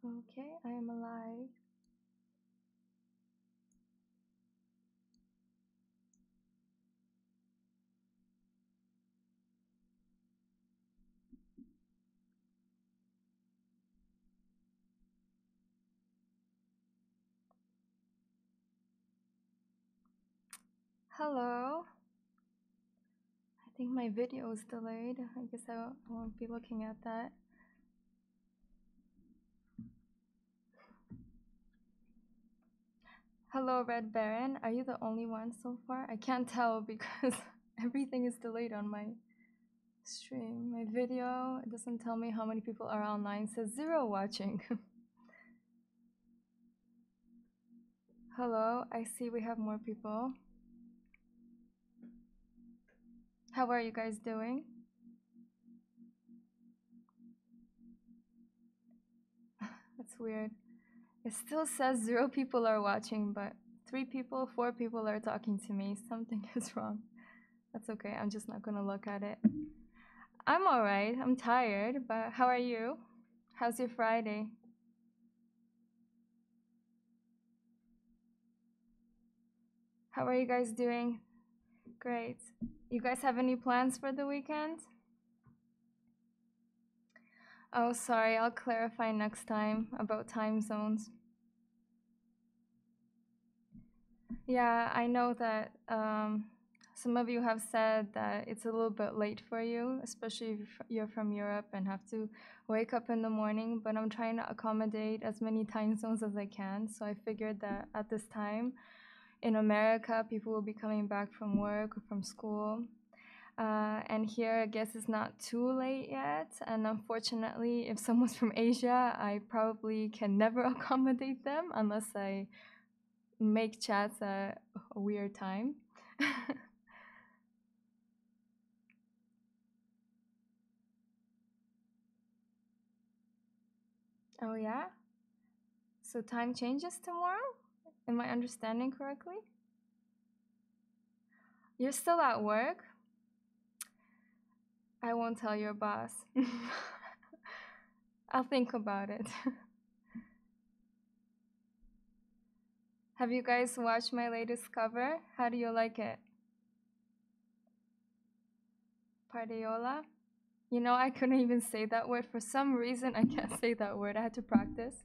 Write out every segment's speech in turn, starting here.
Okay, I am alive. Hello. I think my video is delayed. I guess I won't be looking at that. Hello, Red Baron. Are you the only one so far? I can't tell because everything is delayed on my stream. My video, it doesn't tell me how many people are online. It says 0 watching. Hello, I see we have more people. How are you guys doing? That's weird. It still says 0 people are watching, but 3 people, 4 people are talking to me. Something is wrong. That's okay. I'm just not gonna look at it. I'm alright. I'm tired, but how are you? How's your Friday? How are you guys doing? Great. You guys have any plans for the weekend? Oh, sorry. I'll clarify next time about time zones. Yeah, I know that some of you have said that it's a little bit late for you, especially if you're from Europe and have to wake up in the morning, but I'm trying to accommodate as many time zones as I can. So I figured that at this time in America, people will be coming back from work or from school. And here, I guess it's not too late yet. And unfortunately, if someone's from Asia, I probably can never accommodate them unless I make chats at a weird time. Oh, yeah? So time changes tomorrow? Am I understanding correctly? You're still at work? I won't tell your boss. I'll think about it. Have you guys watched my latest cover? How do you like it? Pardeola? You know, I couldn't even say that word. For some reason, I can't say that word. I had to practice.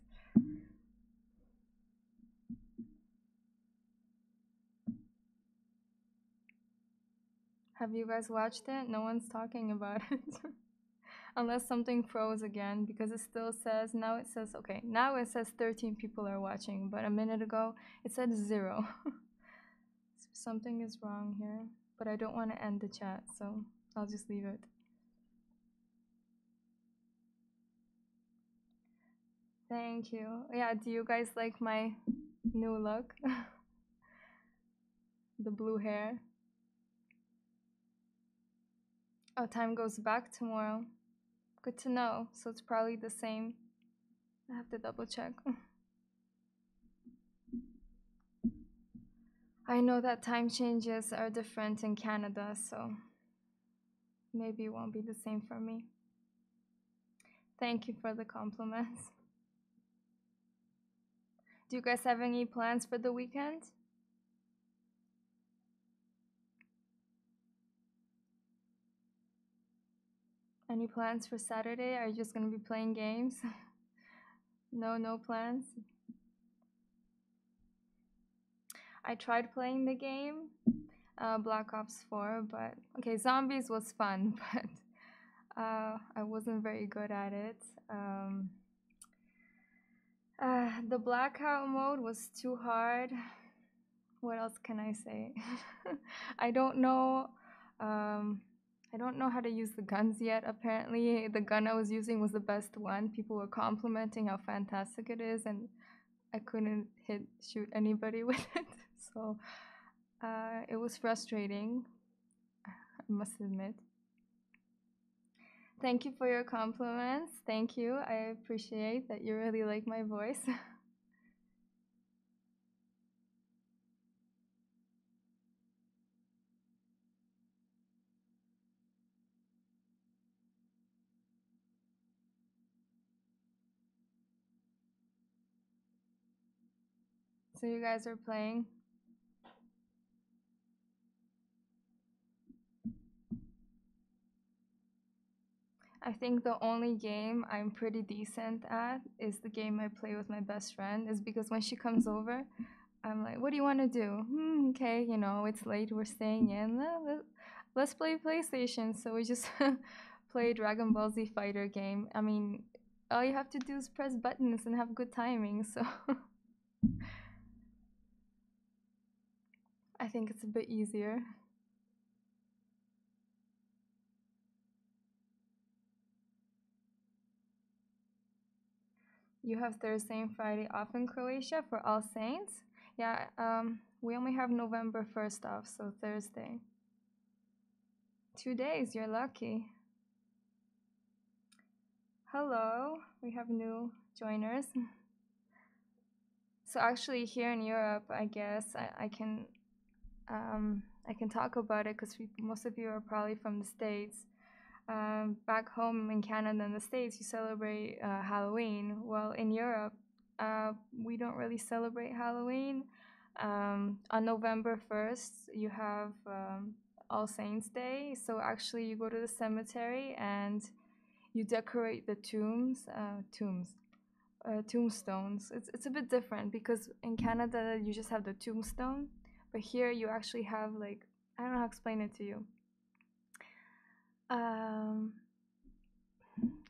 Have you guys watched it? No one's talking about it. Unless something froze again, because it still says, now it says, okay, now it says 13 people are watching, but a minute ago it said 0. Something is wrong here, but I don't want to end the chat, so I'll just leave it. Thank you. Yeah, do you guys like my new look? The blue hair. Oh, time goes back tomorrow. Good to know. So it's probably the same. I have to double check. I know that time changes are different in Canada, so maybe it won't be the same for me. Thank you for the compliments. Do you guys have any plans for the weekend? Any plans for Saturday? Are you just gonna be playing games? No plans? I tried playing the game, Black Ops 4, but okay, zombies was fun, but I wasn't very good at it. The blackout mode was too hard. What else can I say? I don't know. I don't know how to use the guns yet. Apparently, the gun I was using was the best one. People were complimenting how fantastic it is, and I couldn't shoot anybody with it. So it was frustrating, I must admit. Thank you for your compliments. Thank you. I appreciate that you really like my voice. So you guys are playing. I think the only game I'm pretty decent at is the game I play with my best friend. Is because when she comes over, I'm like, "What do you want to do?" Okay, it's late. We're staying in. Let's play PlayStation. So we just play Dragon Ball Z Fighter game. I mean, all you have to do is press buttons and have good timing. So I think it's a bit easier. You have Thursday and Friday off in Croatia for All Saints? Yeah, we only have November 1st off, so Thursday. 2 days, you're lucky. Hello, we have new joiners. So actually, here in Europe, I guess I can talk about it because most of you are probably from the States. Back home in Canada and the States, you celebrate Halloween. Well, in Europe, we don't really celebrate Halloween. On November 1st, you have All Saints Day. So actually, you go to the cemetery and you decorate the tombstones. It's a bit different because in Canada you just have the tombstone, but here you actually have like, I don't know how to explain it to you. Um,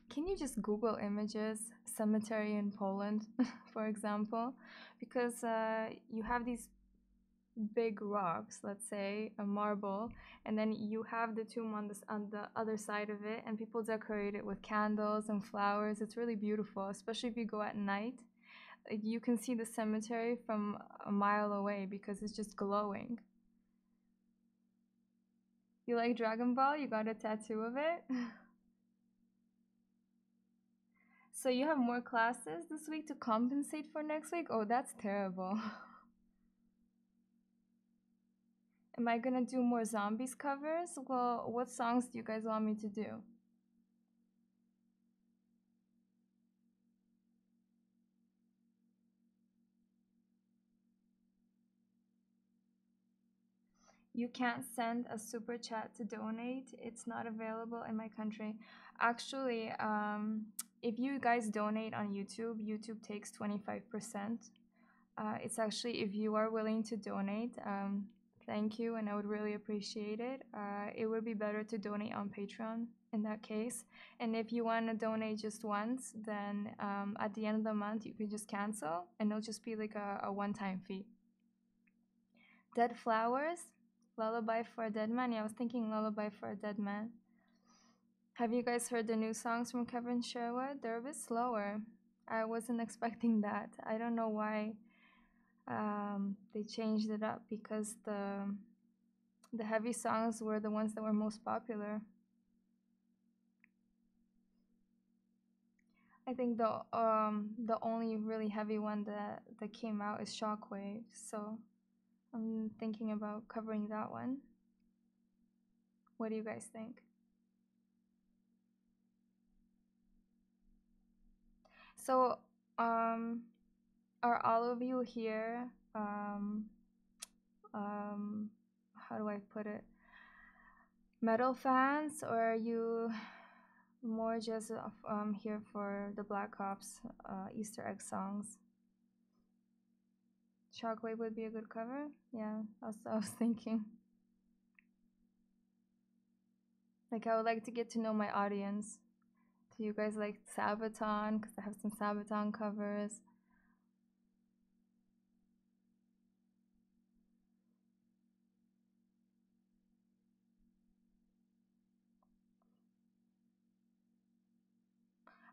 can you just Google images cemetery in Poland, for example, because you have these big rocks, let's say a marble, and then you have the tomb on the other side of it, and people decorate it with candles and flowers. It's really beautiful, especially if you go at night. Like, you can see the cemetery from a mile away because it's just glowing. You like Dragon Ball? You got a tattoo of it? So you have more classes this week to compensate for next week? Oh, that's terrible. Am I gonna do more zombies covers? Well, what songs do you guys want me to do? You can't send a super chat to donate. It's not available in my country. Actually, if you guys donate on YouTube, YouTube takes 25%. It's actually, if you are willing to donate, thank you, and I would really appreciate it. It would be better to donate on Patreon in that case. And if you want to donate just once, then at the end of the month, you could just cancel, and it'll just be like a one-time fee. Dead Flowers, Lullaby for a Dead Man. Yeah, I was thinking Lullaby for a Dead Man. Have you guys heard the new songs from Kevin Sherwood? They're a bit slower. I wasn't expecting that. I don't know why they changed it up because the heavy songs were the ones that were most popular. I think the only really heavy one that came out is Shockwave, so I'm thinking about covering that one. What do you guys think? So, um, are all of you here? Um, how do I put it? Metal fans, or are you more just here for the Black Ops Easter egg songs? Shockwave would be a good cover. Yeah, that's what I was thinking. Like, I would like to get to know my audience. Do you guys like Sabaton? Because I have some Sabaton covers.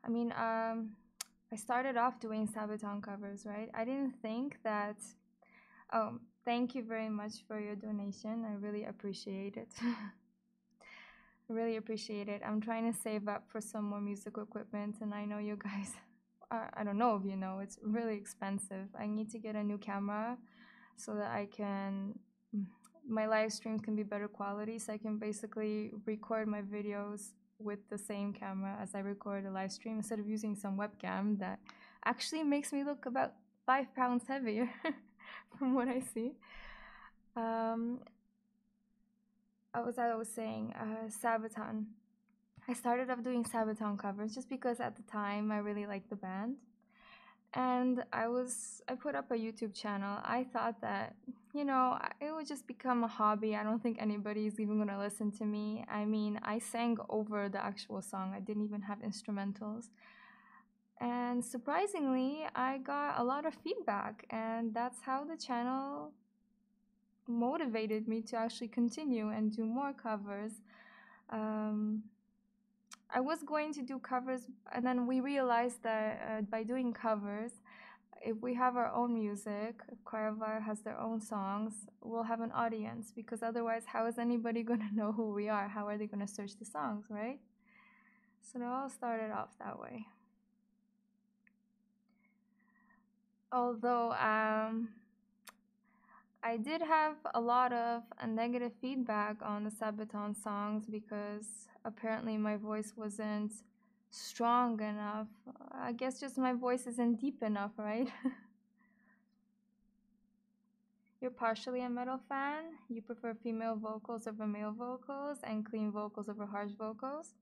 I mean, I started off doing Sabaton covers, right? I didn't think that. Oh, thank you very much for your donation. I really appreciate it. I really appreciate it. I'm trying to save up for some more musical equipment, and I know you guys. I don't know if you know, it's really expensive. I need to get a new camera so that I can. My live streams can be better quality, so I can basically record my videos with the same camera as I record a live stream instead of using some webcam that actually makes me look about 5 pounds heavier. from what I see. Um, I was saying, Sabaton. I started off doing Sabaton covers just because at the time I really liked the band. And I put up a YouTube channel. I thought that, it would just become a hobby. I don't think anybody's even going to listen to me. I mean, I sang over the actual song, I didn't even have instrumentals. And surprisingly, I got a lot of feedback, and that's how the channel motivated me to actually continue and do more covers. Um, I was going to do covers, and then we realized that by doing covers, if we have our own music, if Cryovile has their own songs, we'll have an audience, because otherwise, how is anybody going to know who we are? How are they going to search the songs, right? So it all started off that way. Although I did have a lot of negative feedback on the Sabaton songs because apparently my voice wasn't strong enough. I guess just my voice isn't deep enough, right? You're partially a metal fan. You prefer female vocals over male vocals and clean vocals over harsh vocals.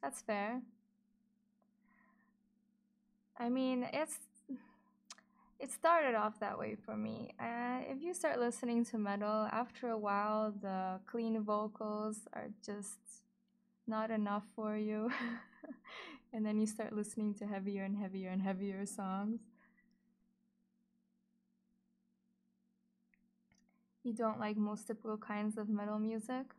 That's fair. I mean, it started off that way for me. If you start listening to metal, after a while, the clean vocals are just not enough for you. And then you start listening to heavier and heavier and heavier songs. You don't like most typical kinds of metal music?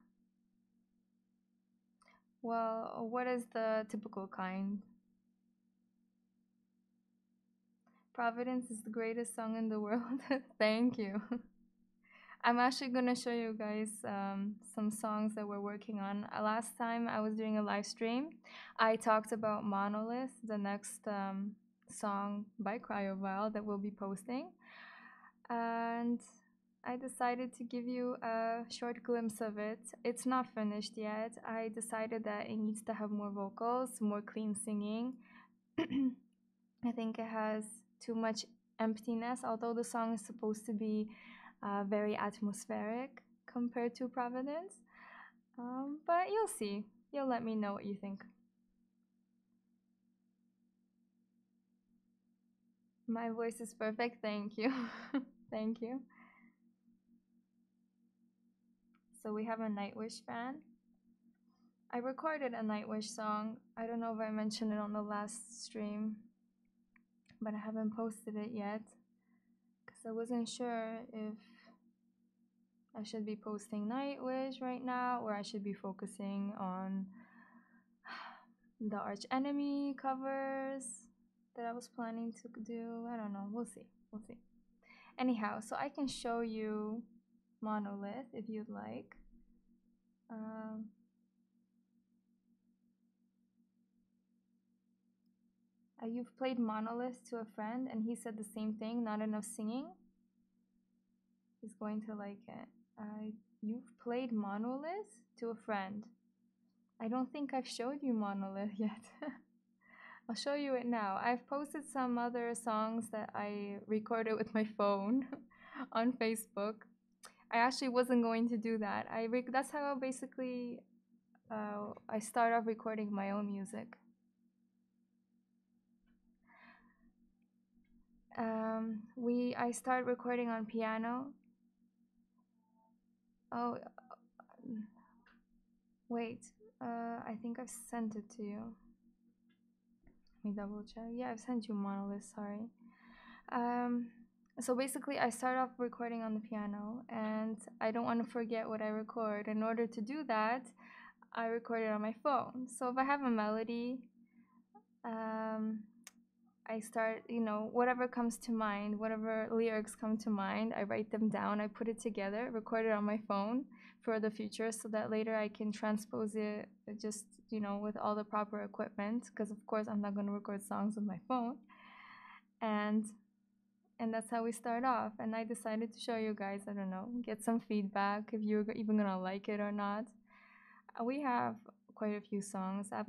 Well, what is the typical kind? Providence is the greatest song in the world. Thank you. I'm actually gonna show you guys some songs that we're working on. Last time I was doing a live stream, I talked about Monolith, the next song by Cryovile that we'll be posting. And I decided to give you a short glimpse of it. It's not finished yet. I decided that it needs to have more vocals, more clean singing. I think it has too much emptiness, although the song is supposed to be very atmospheric compared to Providence. But you'll see. You'll let me know what you think. My voice is perfect. Thank you. Thank you. So we have a Nightwish fan. I recorded a Nightwish song. I don't know if I mentioned it on the last stream, but I haven't posted it yet because I wasn't sure if I should be posting Nightwish right now or I should be focusing on the Arch Enemy covers that I was planning to do. I don't know. We'll see. We'll see. Anyhow, so I can show you Monolith if you'd like. You've played Monolith to a friend and he said the same thing, not enough singing. He's going to like it. You've played Monolith to a friend. I don't think I've showed you Monolith yet. I'll show you it now. I've posted some other songs that I recorded with my phone on Facebook. I actually wasn't going to do that. That's how basically I start off recording my own music. I start recording on piano. Oh, wait. I think I've sent it to you. Let me double check. Yeah, I've sent you Monolith. Sorry. So basically, I start off recording on the piano, and I don't want to forget what I record. In order to do that, I record it on my phone. So if I have a melody, I start, whatever comes to mind, whatever lyrics come to mind, I write them down, I put it together, record it on my phone for the future so that later I can transpose it just, with all the proper equipment, because of course I'm not going to record songs with my phone. And that's how we start off. And I decided to show you guys, I don't know, get some feedback if you're even going to like it or not. We have quite a few songs. I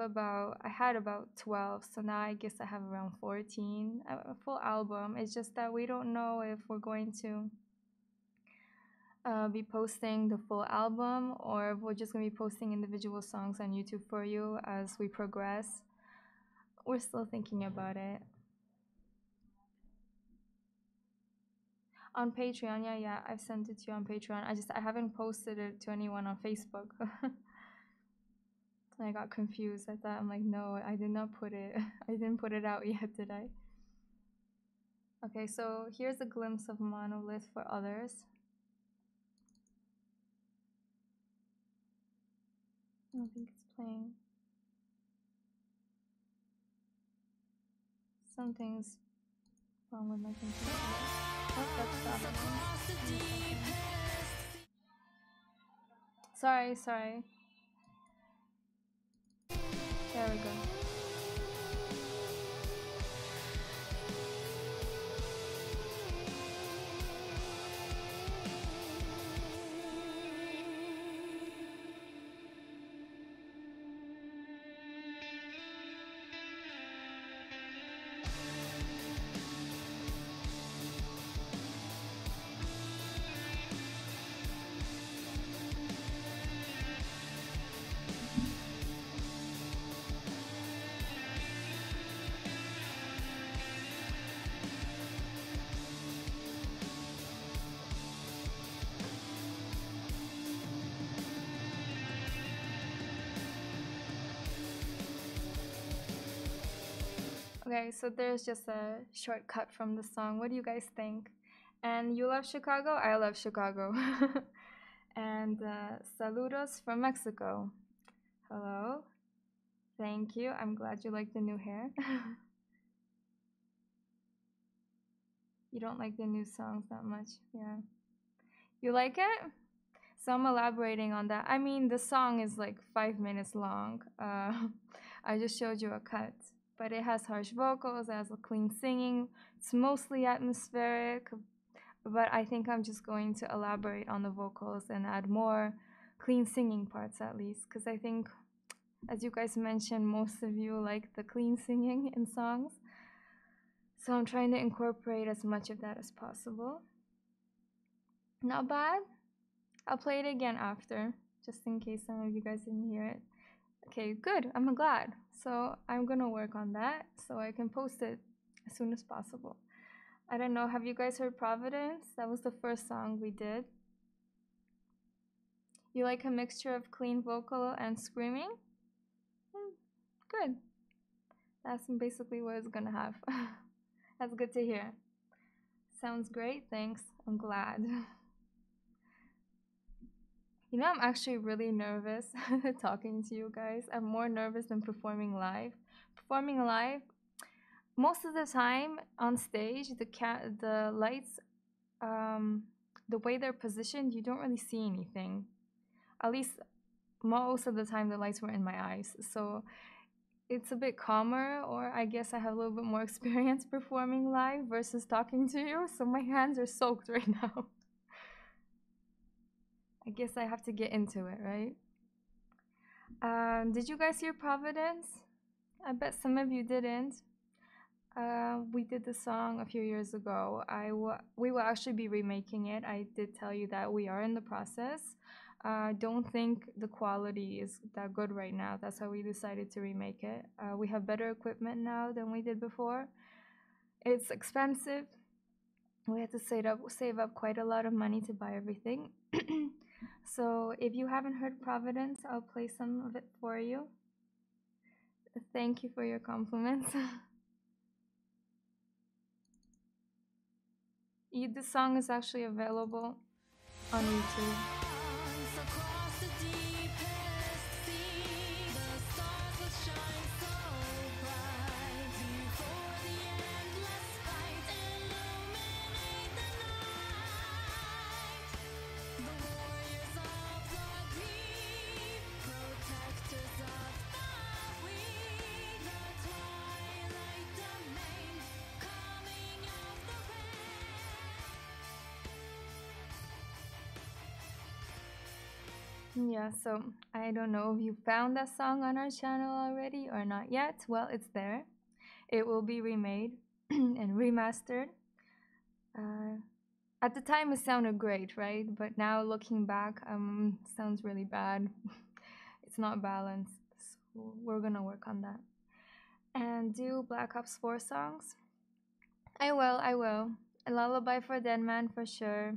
had about 12, so now I guess I have around 14. A full album. It's just that we don't know if we're going to be posting the full album, or we're just gonna be posting individual songs on YouTube for you as we progress. We're still thinking about it. On Patreon, yeah, I've sent it to you on Patreon. I haven't posted it to anyone on Facebook. I got confused. I thought, I'm like, no, I did not put it. I didn't put it out yet, did I? Okay, so here's a glimpse of Monolith for others. I don't think it's playing. Something's wrong with my computer. Oh, that's stopping. Sorry. There we go. Okay, so there's just a shortcut from the song. What do you guys think? And you love Chicago? I love Chicago. And saludos from Mexico. Hello. Thank you. I'm glad you like the new hair. You don't like the new songs that much. Yeah. You like it? So I'm elaborating on that. I mean, the song is like 5 minutes long. I just showed you a cut. But it has harsh vocals, it has a clean singing. It's mostly atmospheric, but I think I'm just going to elaborate on the vocals and add more clean singing parts at least, because I think, as you guys mentioned, most of you like the clean singing in songs. So I'm trying to incorporate as much of that as possible. Not bad. I'll play it again after, just in case some of you guys didn't hear it. Okay, good. I'm glad. So I'm gonna work on that so I can post it as soon as possible. I don't know, have you guys heard Providence? That was the first song we did. You like a mixture of clean vocal and screaming? Good. That's basically what it's gonna have. That's good to hear. Sounds great, thanks. I'm glad. You know, I'm actually really nervous talking to you guys. I'm more nervous than performing live. Performing live, most of the time on stage, the lights, the way they're positioned, you don't really see anything. At least most of the time, the lights were in my eyes, so it's a bit calmer. Or I guess I have a little bit more experience performing live versus talking to you, so my hands are soaked right now. I guess I have to get into it, right? Did you guys hear Providence? I bet some of you didn't. We did the song a few years ago. We will actually be remaking it. I did tell you that we are in the process. I don't think the quality is that good right now. That's why we decided to remake it. We have better equipment now than we did before. It's expensive. We had to save up quite a lot of money to buy everything. So if you haven't heard Providence, I'll play some of it for you. Thank you for your compliments. The song is actually available on YouTube. Yeah, so I don't know if you found that song on our channel already or not yet. Well, it's there. It will be remade and remastered. At the time, it sounded great, right? But now looking back, sounds really bad. It's not balanced. So we're gonna work on that. And do Black Ops 4 songs? I will, I will. A Lullaby for Dead Man for sure.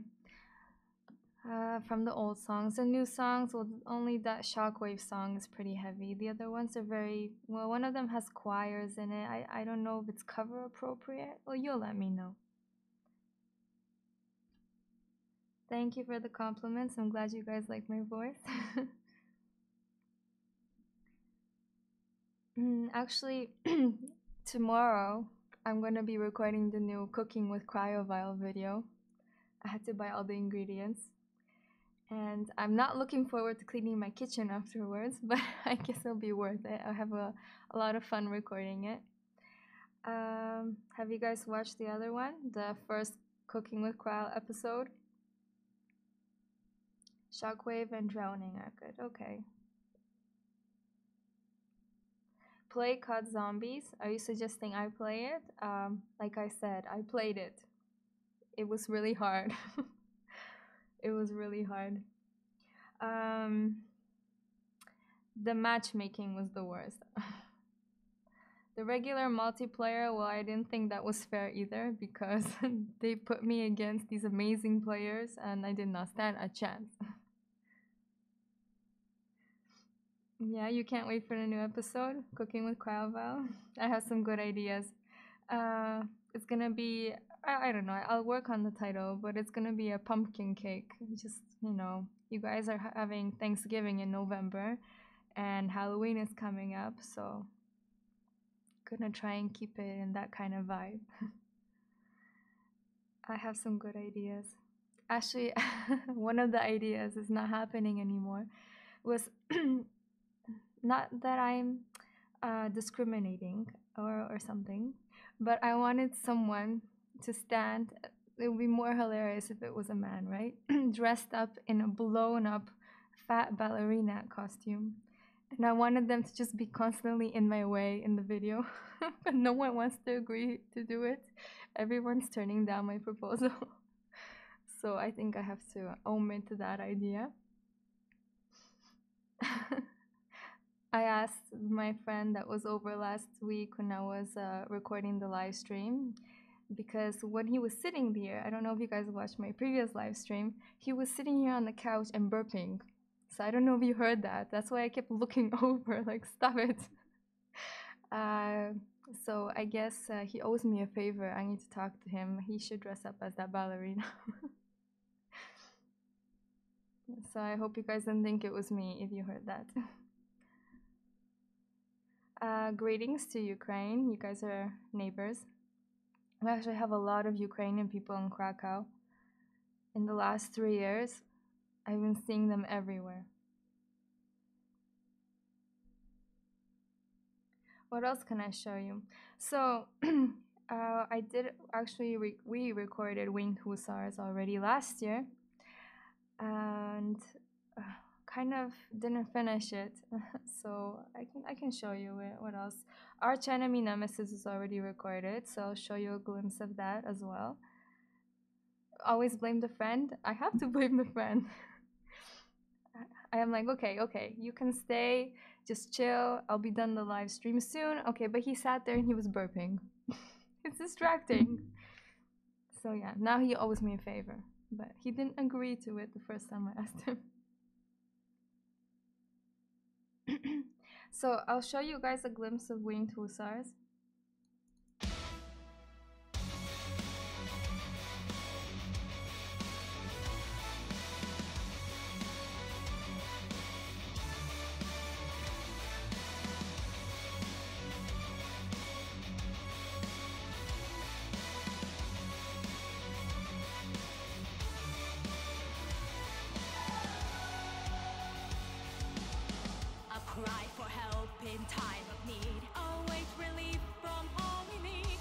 From the old songs. The new songs, well, only that Shockwave song is pretty heavy. The other ones are very, well, one of them has choirs in it. I don't know if it's cover appropriate. Well, you'll let me know. Thank you for the compliments. I'm glad you guys like my voice. Actually, tomorrow I'm going to be recording the new Cooking with Cryovile video. I had to buy all the ingredients. And I'm not looking forward to cleaning my kitchen afterwards, but I guess it'll be worth it. I'll have a lot of fun recording it. Have you guys watched the other one? The first Cooking with Cryo episode? Shockwave and Drowning are good. Okay. Play COD Zombies. Are you suggesting I play it? Like I said, I played it. It was really hard. It was really hard. The matchmaking was the worst. The regular multiplayer, well, I didn't think that was fair either because they put me against these amazing players and I did not stand a chance. Yeah, you can't wait for the new episode, Cooking with Cryovile. I have some good ideas. It's gonna be, I don't know, I'll work on the title, but it's gonna be a pumpkin cake. Just, you guys are having Thanksgiving in November and Halloween is coming up, so gonna try and keep it in that kind of vibe. I have some good ideas. Actually, one of the ideas is not happening anymore. Was not that I'm discriminating or something, but I wanted someone to stand. It would be more hilarious if it was a man, right? Dressed up in a blown up fat ballerina costume. And I wanted them to just be constantly in my way in the video. But no one wants to agree to do it. Everyone's turning down my proposal. So I think I have to omit that idea. I asked my friend that was over last week when I was recording the live stream, because when he was sitting there, I don't know if you guys watched my previous live stream, he was sitting here on the couch and burping. So I don't know if you heard that. That's why I kept looking over, like, stop it. So I guess he owes me a favor. I need to talk to him. He should dress up as that ballerina. So I hope you guys didn't think it was me if you heard that. Greetings to Ukraine. You guys are neighbors. We actually have a lot of Ukrainian people in Krakow. In the last 3 years, I've been seeing them everywhere. What else can I show you? So, I did actually, we recorded Winged Hussars already last year. And kind of didn't finish it. So I can show you it. What else? Arch Enemy Nemesis is already recorded, so I'll show you a glimpse of that as well. Always blame the friend. I have to blame the friend. I am like, okay, you can stay, just chill. I'll be done the live stream soon. Okay, but he sat there and he was burping. It's distracting. So yeah, now he owes me a favor, but he didn't agree to it the first time I asked him. So I'll show you guys a glimpse of Winged Hussars. Cry for help in time of need. Await relief from all we need.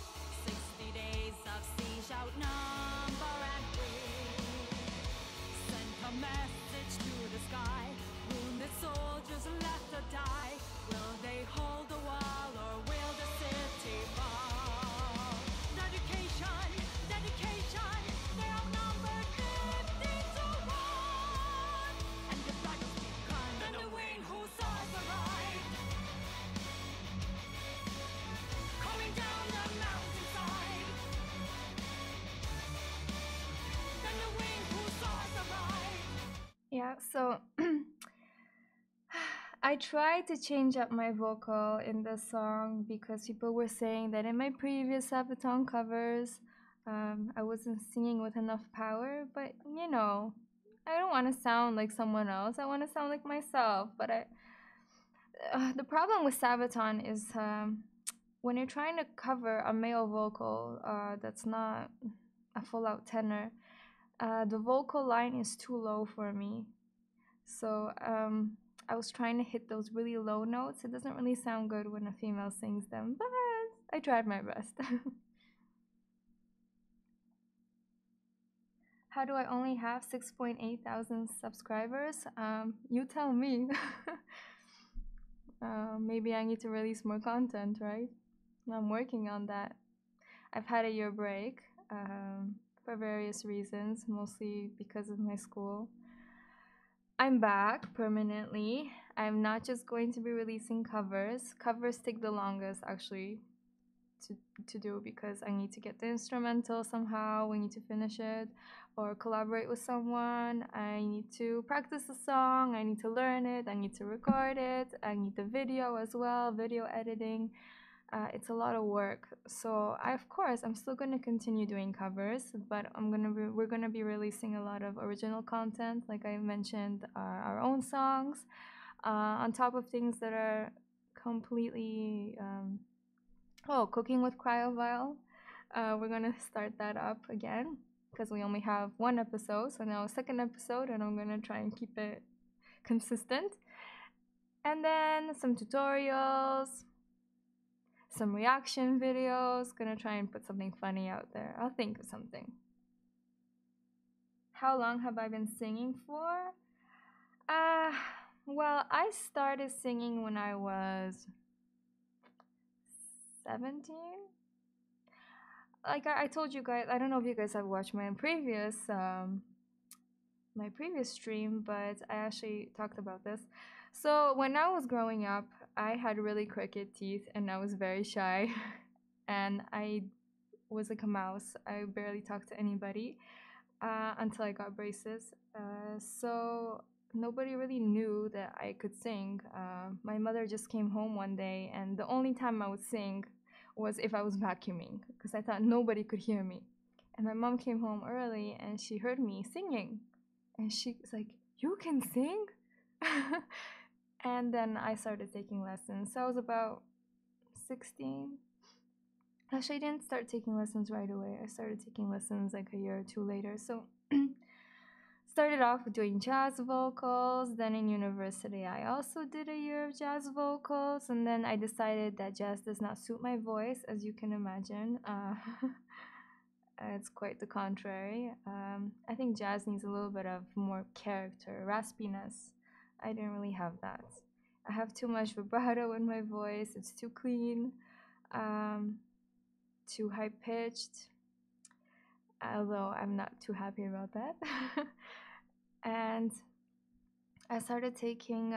60 days of siege outnumber and free. Send a message to the sky. Wounded soldiers left to die. Will they hold the wall or will the city fall? Dedication, they outnumber So I tried to change up my vocal in the song because people were saying that in my previous Sabaton covers, I wasn't singing with enough power. But I don't want to sound like someone else. I want to sound like myself. But the problem with Sabaton is when you're trying to cover a male vocal that's not a full out tenor, the vocal line is too low for me. So I was trying to hit those really low notes. It doesn't really sound good when a female sings them, but I tried my best. How do I only have 6.8 thousand subscribers? You tell me. Maybe I need to release more content, right? I'm working on that. I've had a year break for various reasons, mostly because of my school. I'm back permanently. I'm not just going to be releasing covers. Covers take the longest actually to, to do because I need to get the instrumental somehow. We need to finish it or collaborate with someone. I need to practice the song. I need to learn it. I need to record it. I need the video as well, video editing. It's a lot of work. So of course, I'm still going to continue doing covers, but we're gonna be releasing a lot of original content, like I mentioned, our own songs, on top of things that are completely. Cooking with Cryovile. We're gonna start that up again because we only have one episode, so now a second episode, and I'm gonna try and keep it consistent. And then some tutorials, some reaction videos. Gonna try and put something funny out there. I'll think of something. How long have I been singing for? Uh, well, I started singing when I was 17. Like I told you guys, I don't know if you guys have watched my previous stream, but I actually talked about this. So when I was growing up, I had really crooked teeth and I was very shy, and I was like a mouse. I barely talked to anybody until I got braces. So nobody really knew that I could sing. My mother just came home one day, and the only time I would sing was if I was vacuuming because I thought nobody could hear me. And my mom came home early and she heard me singing, and she was like, "You can sing?" And then I started taking lessons. So I was about 16. Actually, I didn't start taking lessons right away. I started taking lessons like a year or two later. So started off with doing jazz vocals. Then in university, I also did a year of jazz vocals. And then I decided that jazz does not suit my voice, as you can imagine. It's quite the contrary. I think jazz needs a little bit of more character, raspiness. I didn't really have that. I have too much vibrato in my voice. It's too clean, too high pitched. Although I'm not too happy about that. And I started taking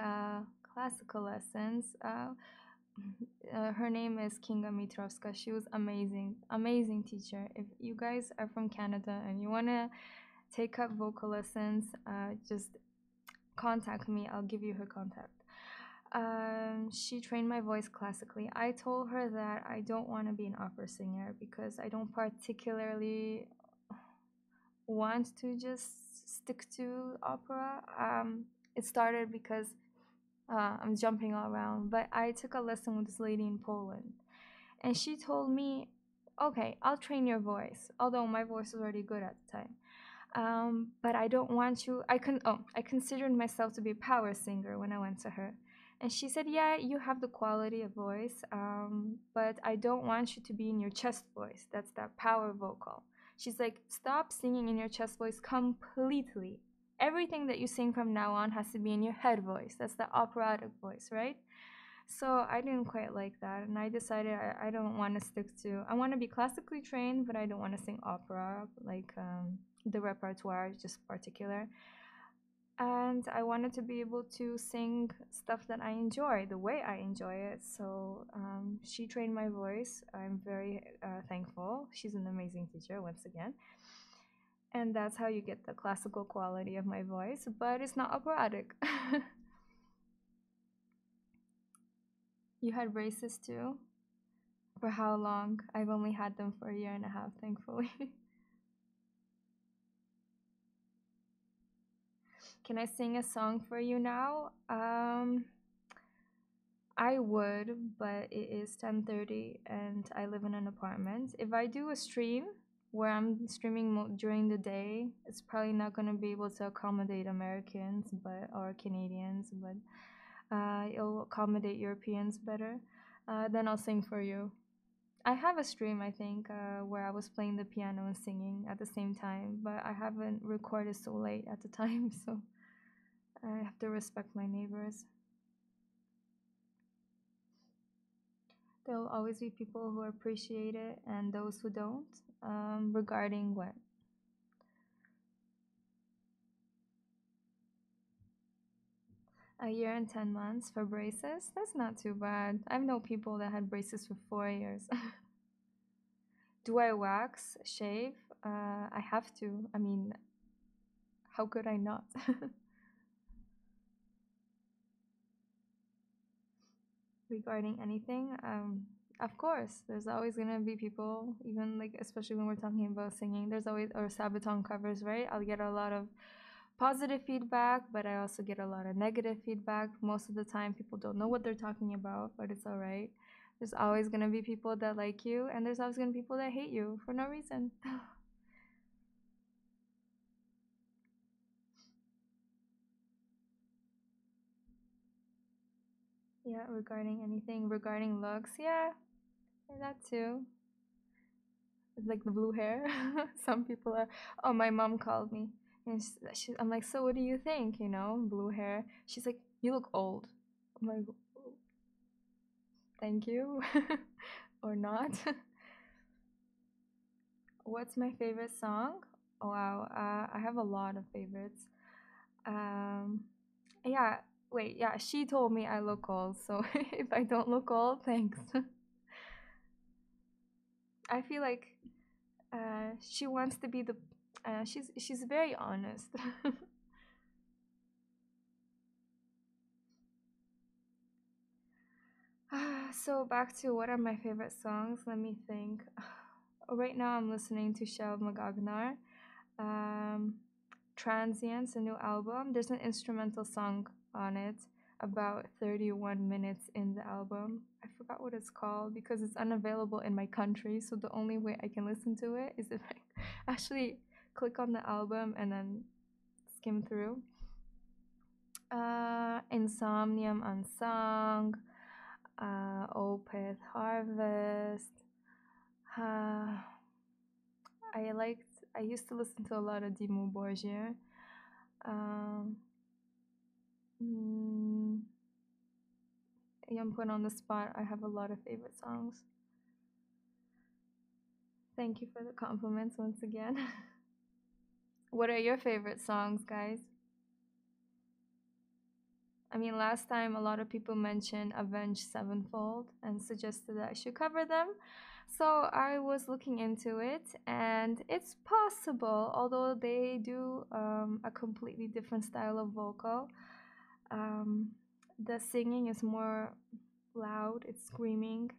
classical lessons. Her name is Kinga Mitrovska. She was amazing, amazing teacher. If you guys are from Canada and you want to take up vocal lessons, just contact me. I'll give you her contact. She trained my voice classically. I told her that I don't want to be an opera singer because I don't particularly want to just stick to opera. It started because I'm jumping all around, but I took a lesson with this lady in Poland, and she told me, "Okay, I'll train your voice." Although my voice was already good at the time, but I don't want you. I considered myself to be a power singer when I went to her, and she said, "Yeah, you have the quality of voice, but I don't want you to be in your chest voice. That's that power vocal." She's like, "Stop singing in your chest voice completely. Everything that you sing from now on has to be in your head voice. That's the operatic voice, right?" So I didn't quite like that, and I decided I don't want to stick to. I want to be classically trained, but I don't want to sing opera. Like the repertoire is just particular, and I wanted to be able to sing stuff that I enjoy, the way I enjoy it. So she trained my voice. I'm very thankful. She's an amazing teacher once again. And that's how you get the classical quality of my voice, but it's not operatic. You had braces too? For how long? I've only had them for a year and a half, thankfully. Can I sing a song for you now? I would, but it is 10:30 and I live in an apartment. If I do a stream where I'm streaming during the day, it's probably not going to be able to accommodate Americans but or Canadians, but it'll accommodate Europeans better. Then I'll sing for you. I have a stream, I think, where I was playing the piano and singing at the same time, but I haven't recorded so late at the time, so I have to respect my neighbors. There'll always be people who appreciate it and those who don't. Regarding what? A year and 10 months for braces? That's not too bad. I've known people that had braces for 4 years. Do I wax, shave? I have to. I mean, how could I not? Regarding anything, of course, there's always gonna be people, even like especially when we're talking about singing. There's always or Sabaton covers, right? I'll get a lot of positive feedback, but I also get a lot of negative feedback. Most of the time, people don't know what they're talking about, but it's all right. There's always gonna be people that like you, and there's always gonna be people that hate you for no reason. Yeah, regarding anything, regarding looks, yeah, that too. Like the blue hair. Some people are. Oh, my mom called me, and I'm like, so what do you think? You know, blue hair. She's like, you look old. I'm like, thank you, or not. What's my favorite song? Oh, wow, I have a lot of favorites. Um, yeah. Wait, yeah. She told me I look old, so if I don't look old, thanks. I feel like she wants to be the. She's very honest. So back to what are my favorite songs? Let me think. Right now I'm listening to Shel Magagnar. Um, Transients, a new album. There's an instrumental song on it, about 31 minutes in the album. I forgot what it's called because it's unavailable in my country. So the only way I can listen to it is if I actually click on the album and then skim through. Insomnium Unsung, Opeth Harvest. Uh, I liked. I used to listen to a lot of Dimmu Borgir. Um, mm, I'm put on the spot. I have a lot of favorite songs. Thank you for the compliments once again. What are your favorite songs, guys? I mean, last time a lot of people mentioned Avenged Sevenfold and suggested that I should cover them. So I was looking into it, and it's possible, although they do a completely different style of vocal. Um, the singing is more loud, it's screaming.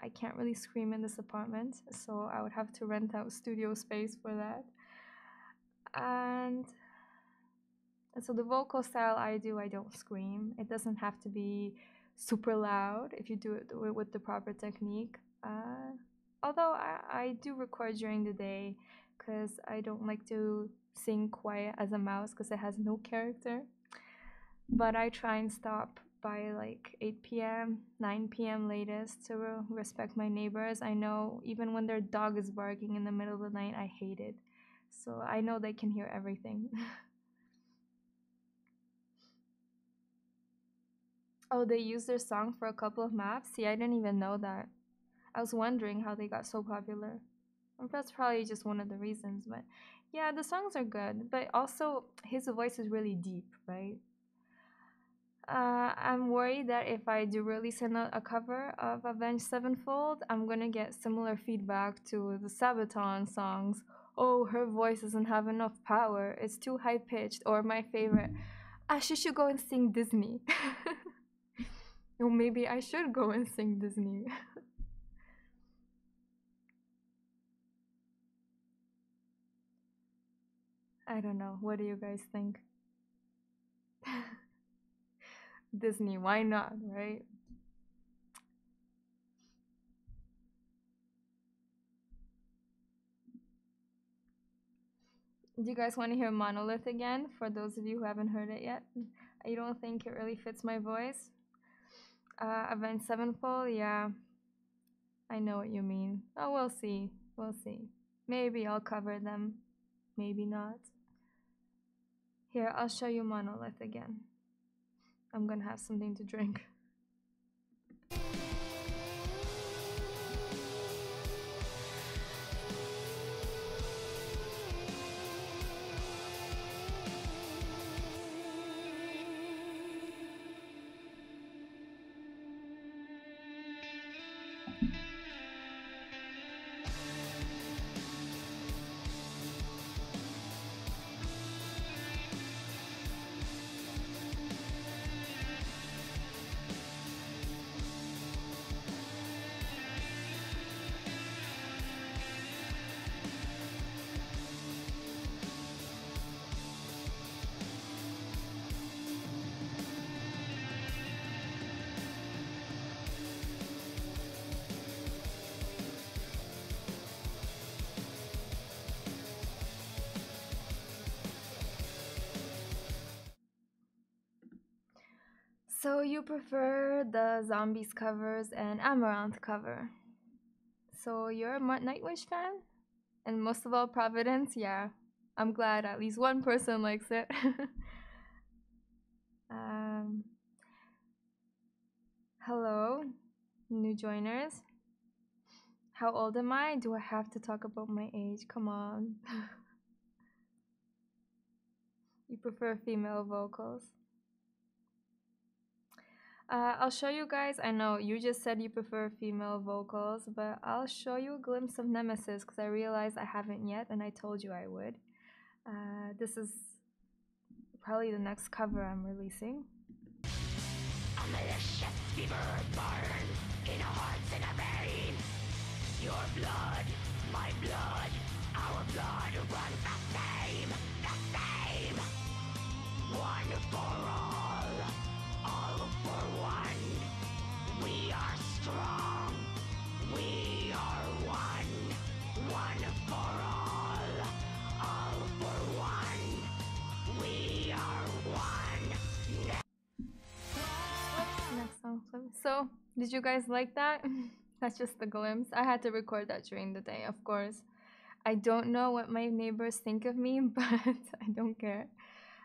I can't really scream in this apartment, so I would have to rent out studio space for that. And so the vocal style I don't scream. It doesn't have to be super loud if you do it with the proper technique. Although I do record during the day because I don't like to sing quiet as a mouse because it has no character. But I try and stop by like 8 p.m., 9 p.m. latest to respect my neighbors. I know even when their dog is barking in the middle of the night, I hate it. So I know they can hear everything. Oh, they used their song for a couple of maps? See, I didn't even know that. I was wondering how they got so popular. Well, that's probably just one of the reasons, but yeah, the songs are good. But also, his voice is really deep, right? I'm worried that if I do release a cover of Avenged Sevenfold, I'm gonna get similar feedback to the Sabaton songs. oh, her voice doesn't have enough power. It's too high pitched. Or my favorite, she should go and sing Disney. Or maybe I should go and sing Disney. I don't know. What do you guys think? Disney, why not, right? Do you guys want to hear Monolith again? For those of you who haven't heard it yet, I don't think it really fits my voice. Avenged Sevenfold, yeah, I know what you mean. Oh, we'll see. We'll see. Maybe I'll cover them. Maybe not. Here, I'll show you Monolith again. I'm gonna have something to drink. So you prefer the Zombies covers and Amaranth cover. So you're a Nightwish fan? And most of all, Providence? Yeah. I'm glad at least one person likes it. um, hello, new joiners. How old am I? Do I have to talk about my age? Come on. You prefer female vocals? I'll show you guys. I know you just said you prefer female vocals, but I'll show you a glimpse of Nemesis because I realized I haven't yet, and I told you I would. This is probably the next cover I'm releasing. A malicious fever burns in our hearts and our veins. Your blood, my blood, our blood runs the same, the same. One for all for one. We are strong, we are one. One for all for one. We are one. Next song, please. So, did you guys like that? That's just the glimpse. I had to record that during the day, of course. I don't know what my neighbors think of me, but I don't care.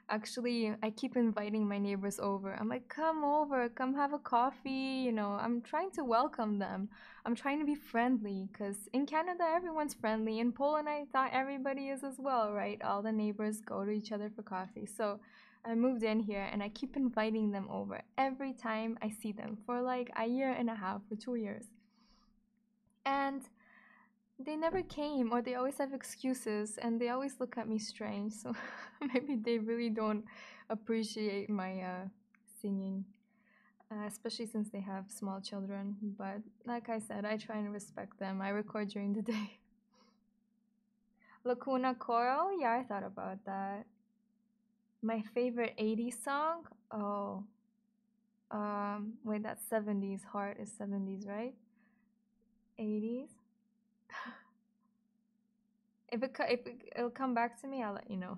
Actually, I keep inviting my neighbors over. I'm like, come over, come have a coffee. You know, I'm trying to welcome them. I'm trying to be friendly because in Canada, everyone's friendly. In Poland, I thought everybody is as well, right? All the neighbors go to each other for coffee. So I moved in here and I keep inviting them over every time I see them for like a year and a half or 2 years. And they never came, or they always have excuses, and they always look at me strange. So maybe they really don't appreciate my singing, especially since they have small children. But like I said, I try and respect them. I record during the day. Lacuna Coral? Yeah, I thought about that. My favorite 80s song? Oh, wait, that's 70s. Heart is 70s, right? 80s? It'll come back to me, I'll let you know.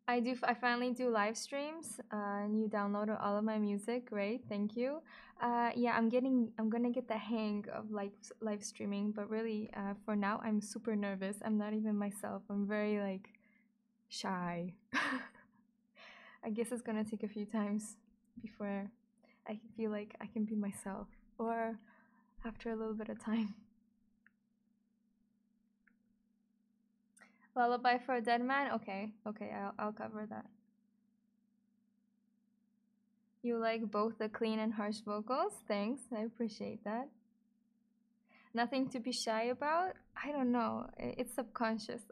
I finally do live streams. And you downloaded all of my music. Great, thank you. Yeah, I'm gonna get the hang of live streaming, but really, for now, I'm super nervous. I'm not even myself. I'm very like shy. I guess it's gonna take a few times before I feel like I can be myself, or after a little bit of time. Lullaby for a Dead Man? Okay, okay, I'll cover that. You like both the clean and harsh vocals? Thanks, I appreciate that. Nothing to be shy about? I don't know. It's subconscious.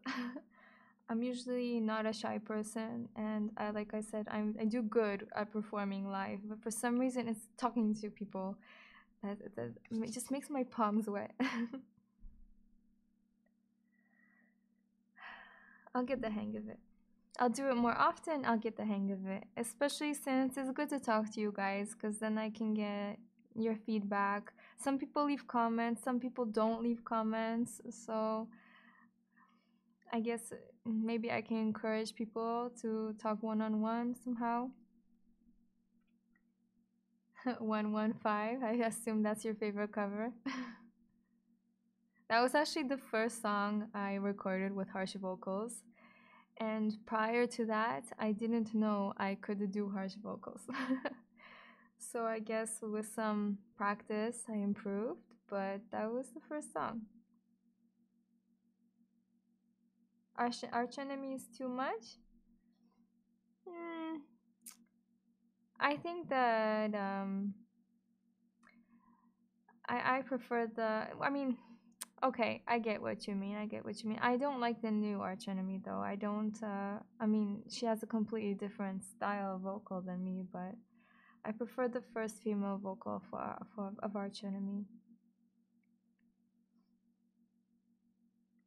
I'm usually not a shy person, and like I said, I do good at performing live. But for some reason, it's talking to people that it just makes my palms wet. I'll get the hang of it. I'll do it more often. I'll get the hang of it, especially since it's good to talk to you guys, because then I can get your feedback. Some people leave comments, some people don't leave comments, so I guess maybe I can encourage people to talk one on one somehow. 115, I assume that's your favorite cover. That was actually the first song I recorded with harsh vocals. And prior to that, I didn't know I could do harsh vocals. So I guess with some practice, I improved, but that was the first song. Arch enemy is too much? Hmm, I think that I prefer the. I mean, okay, I get what you mean. I get what you mean. I don't like the new arch enemy though. I don't. I mean, she has a completely different style of vocal than me, but I prefer the first female vocal for of arch enemy.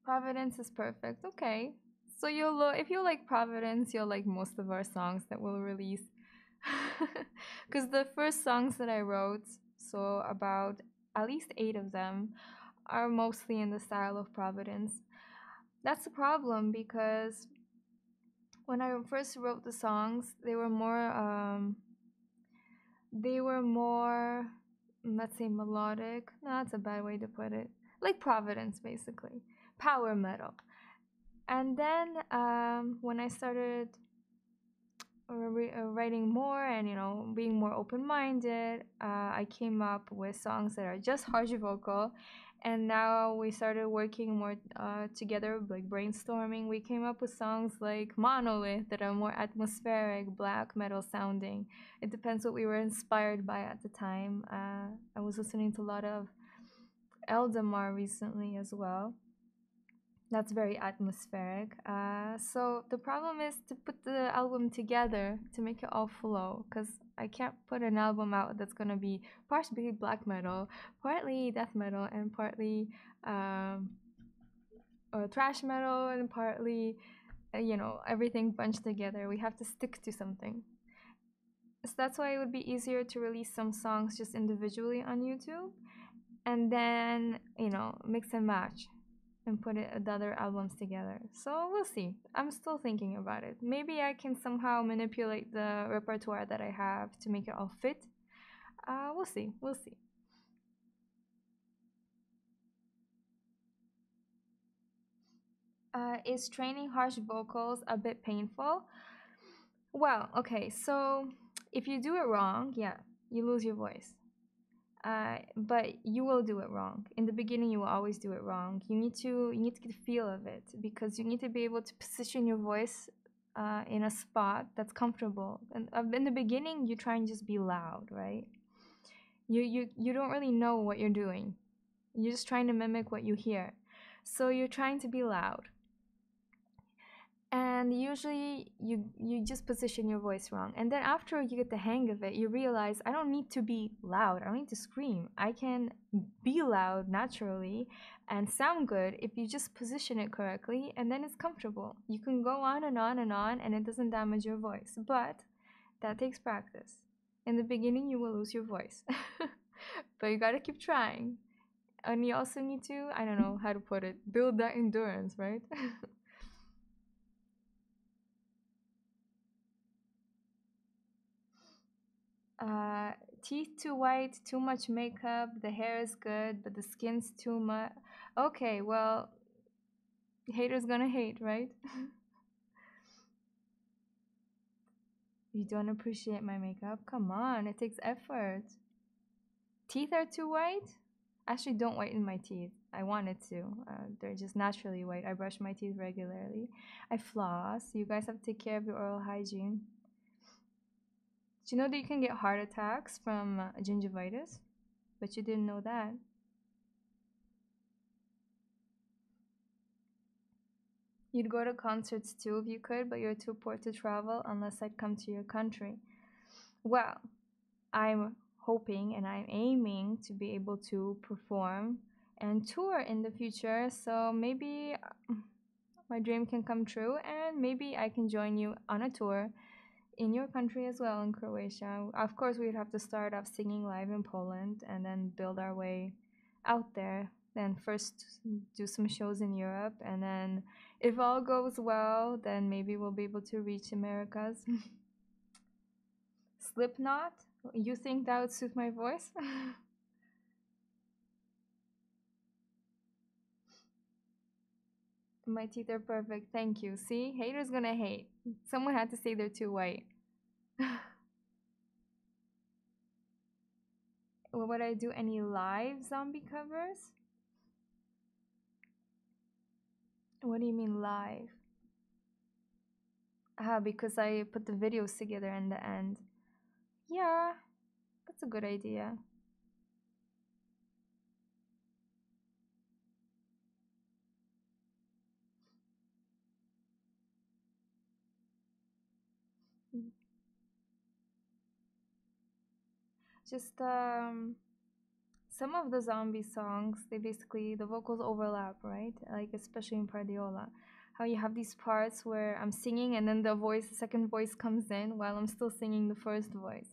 Providence is perfect. Okay. So if you like Providence, you'll like most of our songs that we'll release. Cuz the first songs that I wrote, so about at least 8 of them are mostly in the style of Providence. That's the problem because when I first wrote the songs, they were more, let's say, melodic. No, that's a bad way to put it. Like Providence, basically. Power metal. And then when I started writing more and being more open-minded, I came up with songs that are just harsh vocal, and now we started working more together, like brainstorming. We came up with songs like Monolith that are more atmospheric, black metal sounding. It depends what we were inspired by at the time. I was listening to a lot of Eldamar recently as well. That's very atmospheric. So the problem is to put the album together to make it all flow, because I can't put an album out that's gonna be partly black metal, partly death metal, and partly or thrash metal, and partly everything bunched together. We have to stick to something. So that's why it would be easier to release some songs just individually on YouTube, and then mix and match and put the other albums together. So we'll see. I'm still thinking about it. Maybe I can somehow manipulate the repertoire that I have to make it all fit. We'll see. We'll see. Is training harsh vocals a bit painful? Well, okay. So if you do it wrong, yeah, you lose your voice. But you will do it wrong. In the beginning, you will always do it wrong. You need to get a feel of it, because you need to be able to position your voice in a spot that's comfortable. And in the beginning, you try and just be loud, right? You don't really know what you're doing. You're just trying to mimic what you hear. So you're trying to be loud, and usually you just position your voice wrong, and then after you get the hang of it, you realize I don't need to be loud, I don't need to scream, I can be loud naturally and sound good if you just position it correctly, and then it's comfortable. You can go on and on and on, and it doesn't damage your voice, but that takes practice. In the beginning you will lose your voice. But you gotta keep trying, and you also need to, I don't know how to put it, build that endurance, right? Uh, Teeth too white, too much makeup, the hair is good, but the skin's too much. Okay, well, haters gonna hate, right? You don't appreciate my makeup? Come on, it takes effort. Teeth are too white? I actually don't whiten my teeth. I wanted to. They're just naturally white. I brush my teeth regularly. I floss. You guys have to take care of your oral hygiene. Do you know that you can get heart attacks from gingivitis? But you didn't know that. You'd go to concerts too if you could, but you're too poor to travel unless I'd come to your country. Well, I'm hoping and I'm aiming to be able to perform and tour in the future. So maybe my dream can come true and maybe I can join you on a tour in your country as well, in Croatia. Of course, we'd have to start off singing live in Poland and then build our way out there. Then first do some shows in Europe, and then if all goes well, then maybe we'll be able to reach Americas. Slipknot? You think that would suit my voice? My teeth are perfect. Thank you. See, haters gonna hate. Someone had to say they're too white. Would I do any live zombie covers? What do you mean live? Ah, because I put the videos together in the end. Yeah, that's a good idea. Mm. Just some of the zombie songs, they basically the vocals overlap, right? Like especially in Pardiola. How you have these parts where I'm singing and then the second voice comes in while I'm still singing the first voice.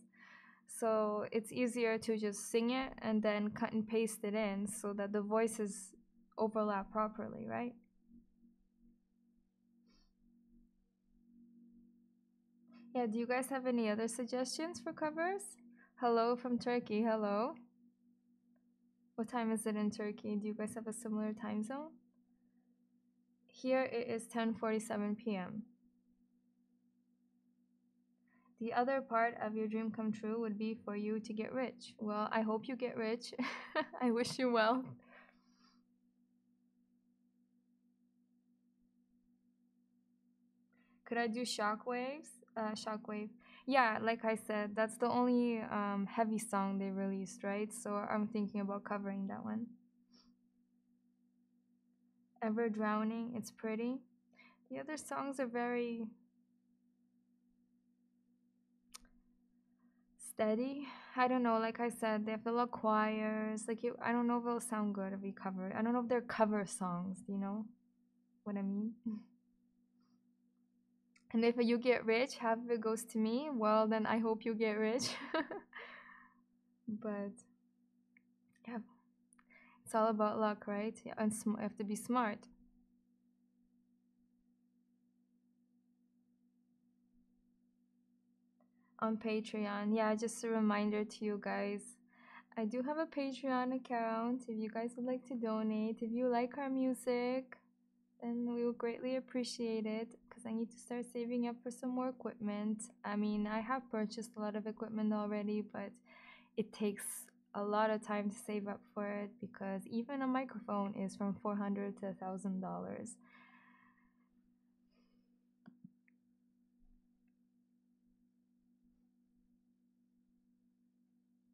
So it's easier to just sing it and then cut and paste it in so that the voices overlap properly, right? Yeah, do you guys have any other suggestions for covers? Hello from Turkey, hello. What time is it in Turkey? Do you guys have a similar time zone? Here it is 10:47 p.m. The other part of your dream come true would be for you to get rich. Well, I hope you get rich. I wish you well. Could I do shockwaves? Shockwave. Yeah, like I said, that's the only heavy song they released, right? So I'm thinking about covering that one. Ever Drowning, it's pretty. The other songs are very steady. I don't know, like I said, they have a lot of choirs. I don't know if it'll sound good if we cover it. I don't know if they're cover songs, you know what I mean? And if you get rich, half of it goes to me, well, then I hope you get rich. But yeah, it's all about luck, right? Yeah, and you have to be smart. On Patreon. Yeah, just a reminder to you guys. I do have a Patreon account if you guys would like to donate. If you like our music, then we will greatly appreciate it because I need to start saving up for some more equipment. I mean, I have purchased a lot of equipment already, but it takes a lot of time to save up for it because even a microphone is from $400 to $1,000.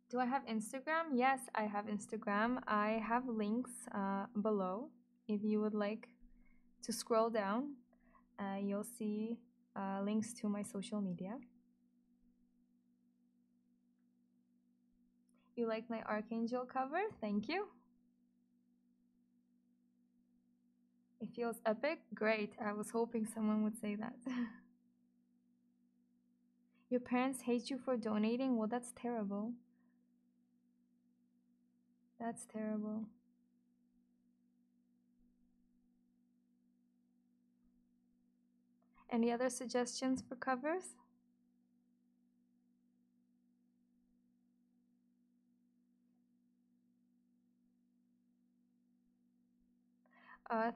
Do I have Instagram? Yes, I have Instagram. I have links below. If you would like to scroll down, you'll see links to my social media. You like my Archangel cover? Thank you. It feels epic? Great. I was hoping someone would say that. Your parents hate you for donating? Well, that's terrible. That's terrible. Any other suggestions for covers?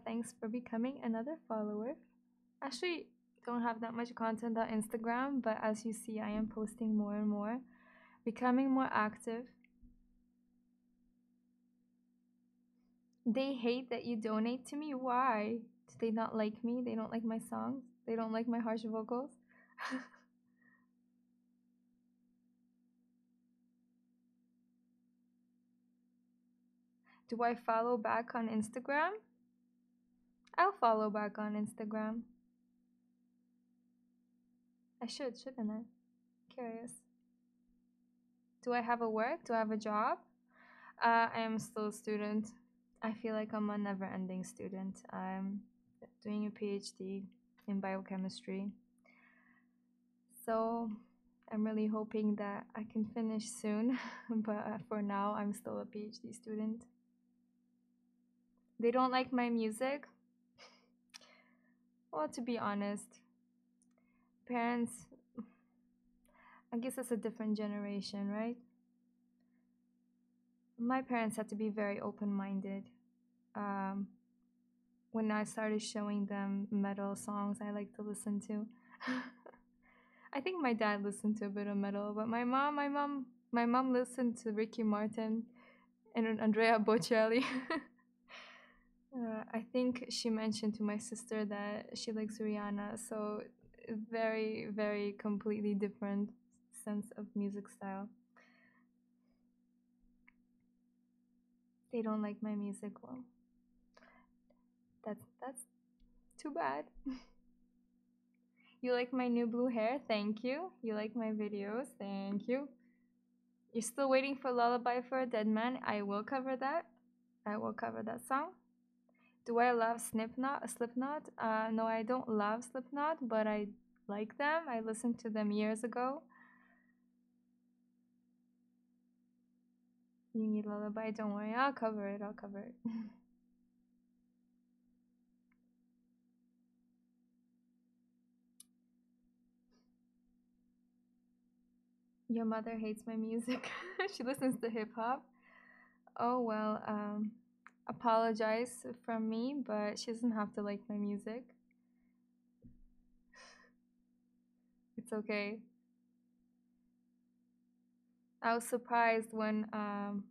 Thanks for becoming another follower. Actually, don't have that much content on Instagram, but as you see, I am posting more and more, becoming more active. They hate that you donate to me. Why? Do they not like me? They don't like my songs? They don't like my harsh vocals? Do I follow back on Instagram? I'll follow back on Instagram. I should, shouldn't I? Curious. Do I have a work? Do I have a job? I am still a student. I feel like I'm a never ending student. I'm doing a PhD in biochemistry. So I'm really hoping that I can finish soon. But for now, I'm still a PhD student. They don't like my music? Well, to be honest, parents, I guess it's a different generation, right? My parents had to be very open minded. Um, when I started showing them metal songs I like to listen to. I think my dad listened to a bit of metal, but my mom listened to Ricky Martin and Andrea Bocelli. I think she mentioned to my sister that she likes Rihanna, so very, very completely different sense of music style. They don't like my music. Well, that's too bad. You like my new blue hair? Thank you. You like my videos? Thank you. You're still waiting for Lullaby for a Dead Man? I will cover that. I will cover that song. Do I love Slipknot? No, I don't love Slipknot, but I like them. I listened to them years ago. You need Lullaby? Don't worry, I'll cover it. I'll cover it. Your mother hates my music. She listens to hip hop. Oh well, apologize from me, but she doesn't have to like my music. It's okay. I was surprised when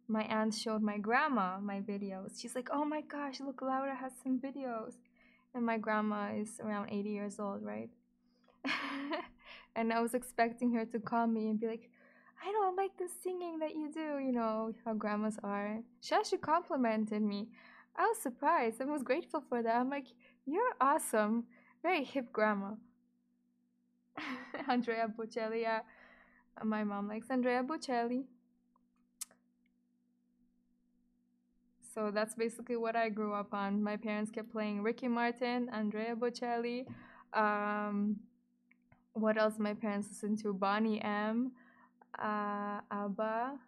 my aunt showed my grandma my videos. She's like, "Oh my gosh, look, Laura has some videos," and my grandma is around 80 years old, right? And I was expecting her to call me and be like, "I don't like the singing that you do," you know how grandmas are. She actually complimented me. I was surprised and was grateful for that. I'm like, "You're awesome, very hip grandma." Andrea Bocelli, yeah. My mom likes Andrea Bocelli. So that's basically what I grew up on. My parents kept playing Ricky Martin, Andrea Bocelli. Um, what else my parents listened to? Bonnie M, ABBA,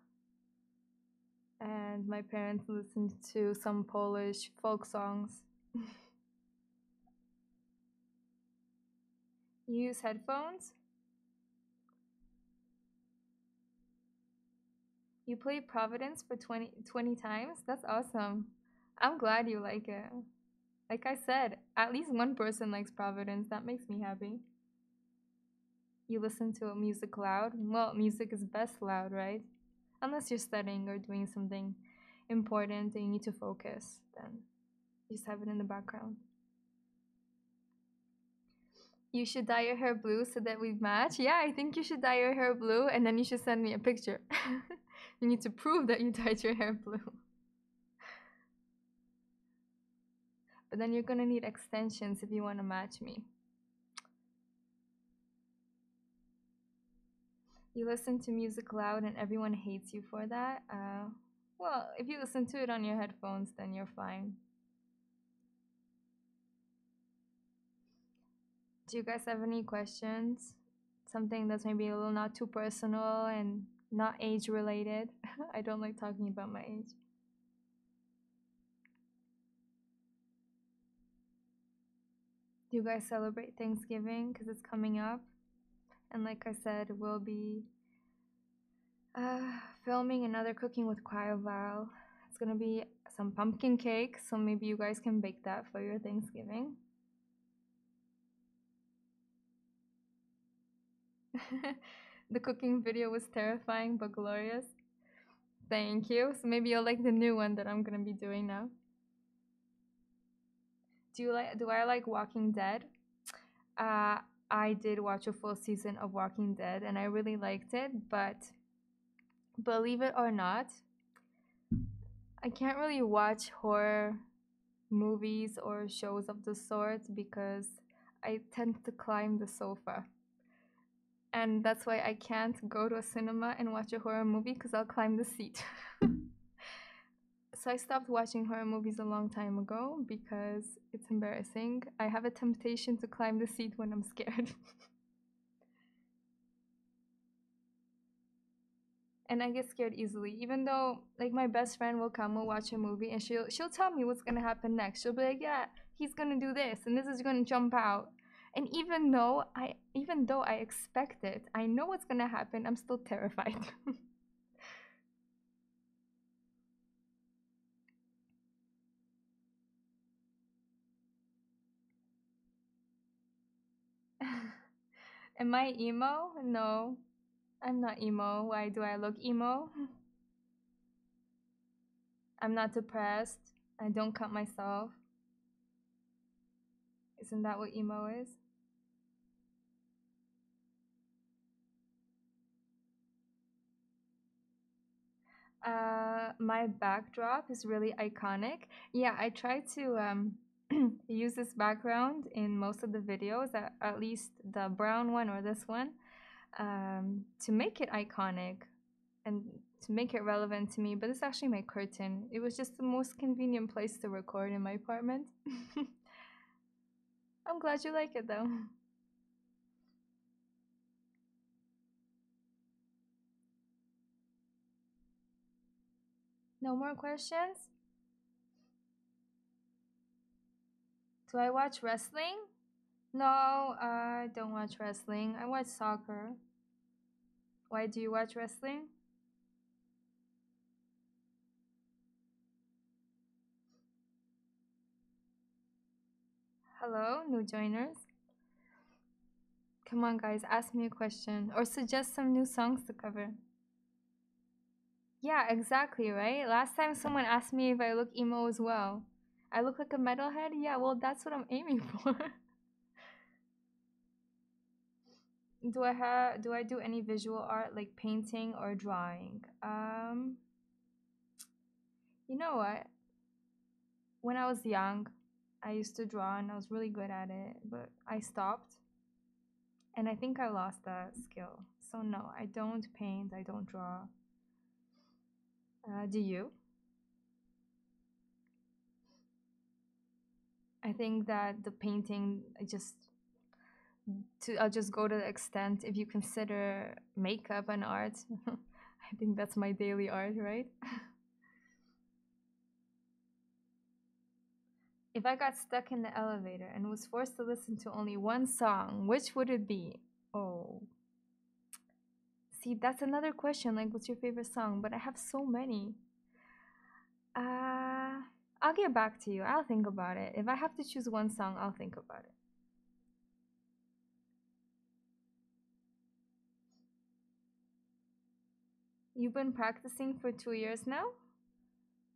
and my parents listened to some Polish folk songs. You use headphones? You play Providence for 20 times? That's awesome. I'm glad you like it. Like I said, at least one person likes Providence. That makes me happy. You listen to music loud? Well, music is best loud, right? Unless you're studying or doing something important and you need to focus, then you just have it in the background. You should dye your hair blue so that we match. Yeah, I think you should dye your hair blue and then you should send me a picture. You need to prove that you dyed your hair blue. But then you're gonna need extensions if you want to match me. You listen to music loud and everyone hates you for that. Well, if you listen to it on your headphones, then you're fine. Do you guys have any questions? Something that's maybe a little not too personal and not age related. I don't like talking about my age. Do you guys celebrate Thanksgiving? Because it's coming up. And like I said, we'll be filming another Cooking with Cryovile. It's gonna be some pumpkin cake, so maybe you guys can bake that for your Thanksgiving. The cooking video was terrifying but glorious. Thank you. So maybe you'll like the new one that I'm gonna be doing now. Do I like Walking Dead? Uh, I did watch a full season of Walking Dead and I really liked it, but believe it or not, I can't really watch horror movies or shows of the sort because I tend to climb the sofa. And that's why I can't go to a cinema and watch a horror movie because I'll climb the seat. So I stopped watching horror movies a long time ago because it's embarrassing. I have a temptation to climb the seat when I'm scared. And I get scared easily. Even though like my best friend will come and watch a movie and she'll tell me what's gonna happen next. She'll be like, yeah, he's gonna do this and this is gonna jump out. And even though I expect it, I know what's gonna happen, I'm still terrified. Am I emo? No, I'm not emo. Why do I look emo? I'm not depressed. I don't cut myself. Isn't that what emo is? My backdrop is really iconic. Yeah, I try to use this background in most of the videos, at least the brown one or this one, to make it iconic and to make it relevant to me. But it's actually my curtain. It was just the most convenient place to record in my apartment. I'm glad you like it though. No more questions? Do I watch wrestling? No, I don't watch wrestling. I watch soccer. Why do you watch wrestling? Hello, new joiners. Come on, guys, ask me a question or suggest some new songs to cover. Yeah, exactly, right? Last time someone asked me if I look emo as well. I look like a metalhead? Yeah, well, that's what I'm aiming for. Do I do any visual art like painting or drawing? You know what? When I was young, I used to draw and I was really good at it, but I stopped and I think I lost that skill. So no, I don't paint, I don't draw. Do you? I think that the painting I'll just go to the extent if you consider makeup an art. I think that's my daily art, right? If I got stuck in the elevator and was forced to listen to only one song, which would it be? Oh, see, that's another question. Like, what's your favorite song? But I have so many. Uh, I'll get back to you. I'll think about it. If I have to choose one song, I'll think about it. You've been practicing for 2 years now?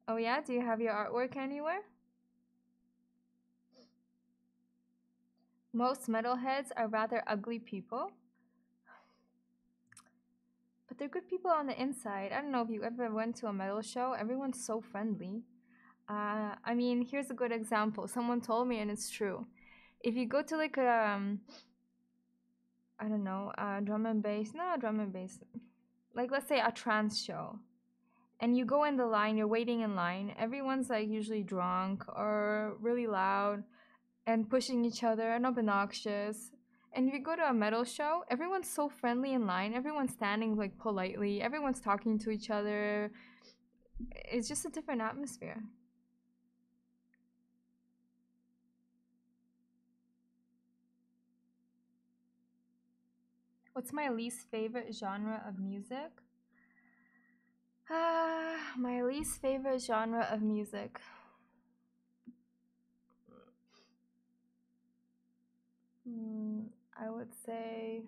Oh, yeah? Do you have your artwork anywhere? Most metalheads are rather ugly people, but they're good people on the inside. I don't know if you ever went to a metal show, everyone's so friendly. I mean, here's a good example. Someone told me, and it's true. If you go to like a, I don't know, drum and bass, no, drum and bass, like let's say a trance show, and you go in the line, you're waiting in line, everyone's like usually drunk or really loud and pushing each other and obnoxious. And if you go to a metal show, everyone's so friendly in line, everyone's standing like politely, everyone's talking to each other. It's just a different atmosphere. What's my least favorite genre of music? My least favorite genre of music. Hmm, I would say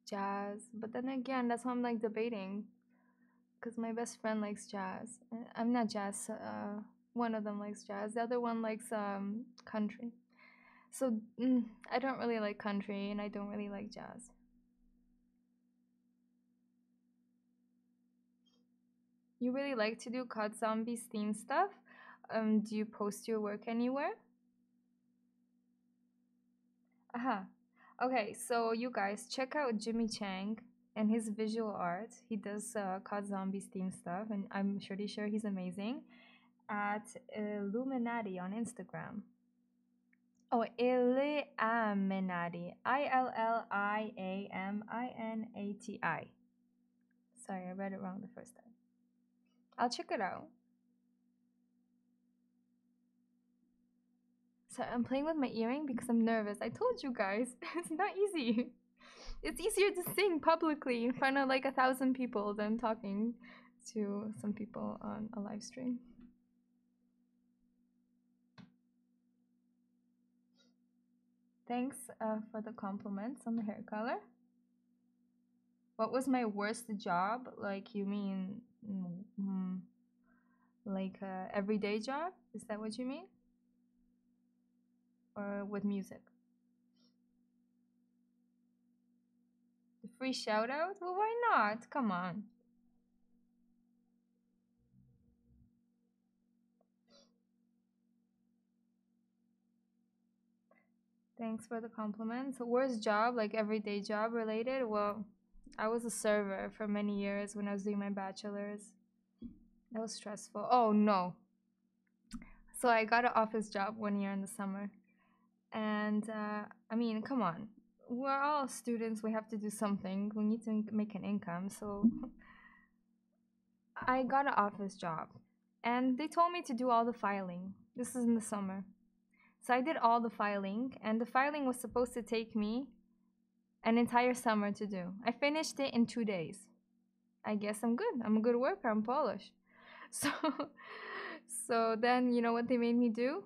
jazz, but then again, that's what I'm like debating because my best friend likes jazz. I'm not jazz. One of them likes jazz. The other one likes country. So I don't really like country, and I don't really like jazz. You really like to do COD Zombies theme stuff? Do you post your work anywhere? Uh-huh. Okay, so you guys check out Jimmy Chang and his visual art. He does COD Zombies theme stuff, and I'm pretty sure he's amazing. At Illuminati on Instagram. Oh, Illuminati. Illiaminati. Sorry, I read it wrong the first time. I'll check it out. So I'm playing with my earring because I'm nervous. I told you guys, it's not easy. It's easier to sing publicly in front of like 1,000 people than talking to some people on a live stream. Thanks for the compliments on the hair color. What was my worst job? Like, you mean like everyday job? Is that what you mean? Or with music? The free shout out? Well, why not? Come on. Thanks for the compliments. Worst job, like everyday job related? Well, I was a server for many years when I was doing my bachelor's. That was stressful. Oh no. So I got an office job 1 year in the summer. And I mean, come on. We're all students. We have to do something. We need to make an income. So I got an office job. And they told me to do all the filing. This is in the summer. So I did all the filing. And the filing was supposed to take me an entire summer to do. I finished it in 2 days. I guess I'm good. I'm a good worker. I'm Polish. So, so then you know what they made me do?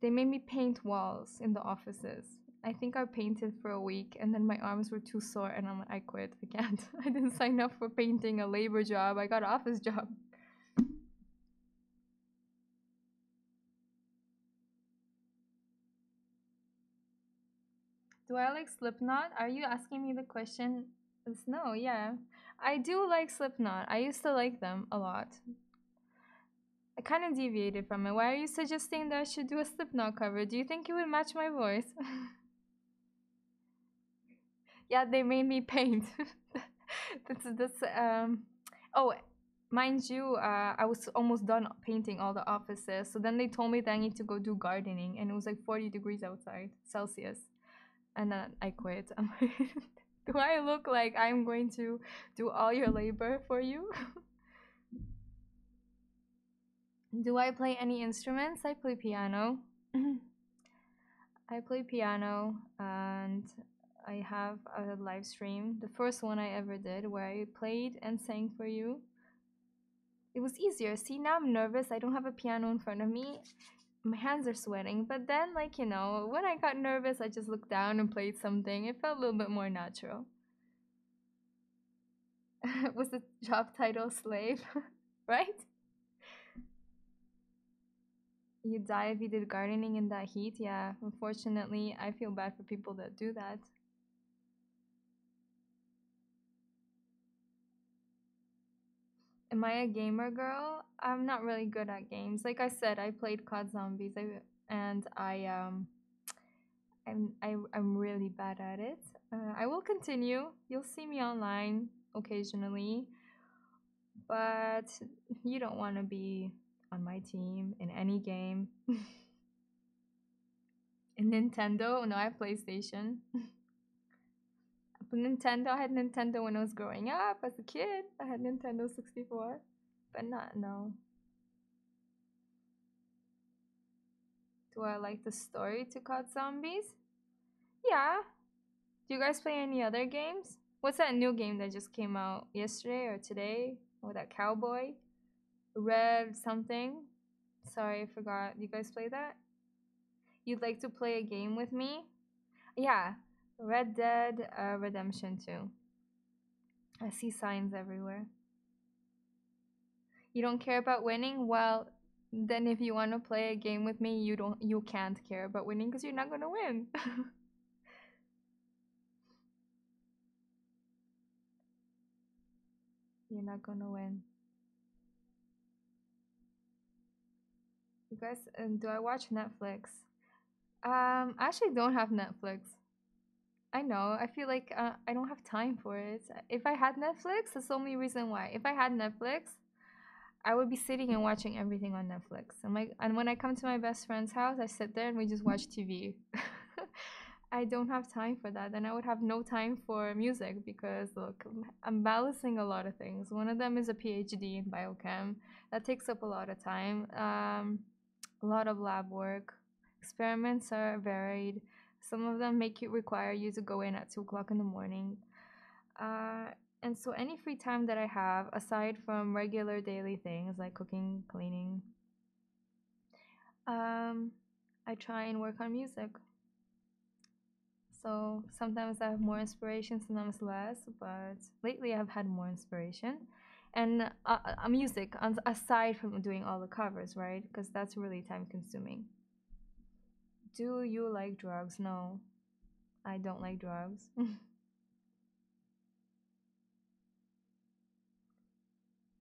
They made me paint walls in the offices. I think I painted for a week and then my arms were too sore and I'm like, I quit. I can't. I didn't sign up for painting a labor job. I got an office job. Do I like Slipknot? Are you asking me the question? No, yeah. I do like Slipknot. I used to like them a lot. I kind of deviated from it. Why are you suggesting that I should do a Slipknot cover? Do you think it would match my voice? Yeah, they made me paint. That's. Oh, mind you, I was almost done painting all the offices. So then they told me that I need to go do gardening, and it was like 40 degrees outside Celsius, and then I quit. I'm like, do I look like I'm going to do all your labor for you? Do I play any instruments? I play piano. I play piano and I have a live stream, the first one I ever did, where I played and sang for you. It was easier. See, now I'm nervous. I don't have a piano in front of me. My hands are sweating. But then, like, you know, when I got nervous, I just looked down and played something. It felt a little bit more natural. Was the job title slave? Right? You die if you did gardening in that heat? Yeah, unfortunately, I feel bad for people that do that. Am I a gamer girl? I'm not really good at games. Like I said, I played COD Zombies, and I'm really bad at it. I will continue. You'll see me online occasionally, but you don't want to be on my team in any game. In Nintendo, no, I have PlayStation. But Nintendo, I had Nintendo when I was growing up as a kid. I had Nintendo 64, but not no. Do I like the story to COD Zombies? Yeah. Do you guys play any other games? What's that new game that just came out yesterday or today? Oh, that cowboy? Red something? Sorry, I forgot. You guys play that? You'd like to play a game with me? Yeah. Red Dead Redemption 2. I see signs everywhere. You don't care about winning? Well, then if you want to play a game with me, you can't care about winning because you're not going to win. You're not going to win. You guys, do I watch Netflix? I actually don't have Netflix. I know. I feel like I don't have time for it. If I had Netflix, that's the only reason why. If I had Netflix, I would be sitting and watching everything on Netflix. And when I come to my best friend's house, I sit there and we just watch TV. I don't have time for that. And I would have no time for music because look, I'm balancing a lot of things. One of them is a PhD in biochem. That takes up a lot of time. A lot of lab work. Experiments are varied. Some of them make you require you to go in at 2 o'clock in the morning. Uh, and so any free time that I have, aside from regular daily things like cooking, cleaning, um, I try and work on music. So sometimes I have more inspiration, sometimes less, but lately I've had more inspiration. And music, aside from doing all the covers, right? Because that's really time consuming. Do you like drugs? No, I don't like drugs.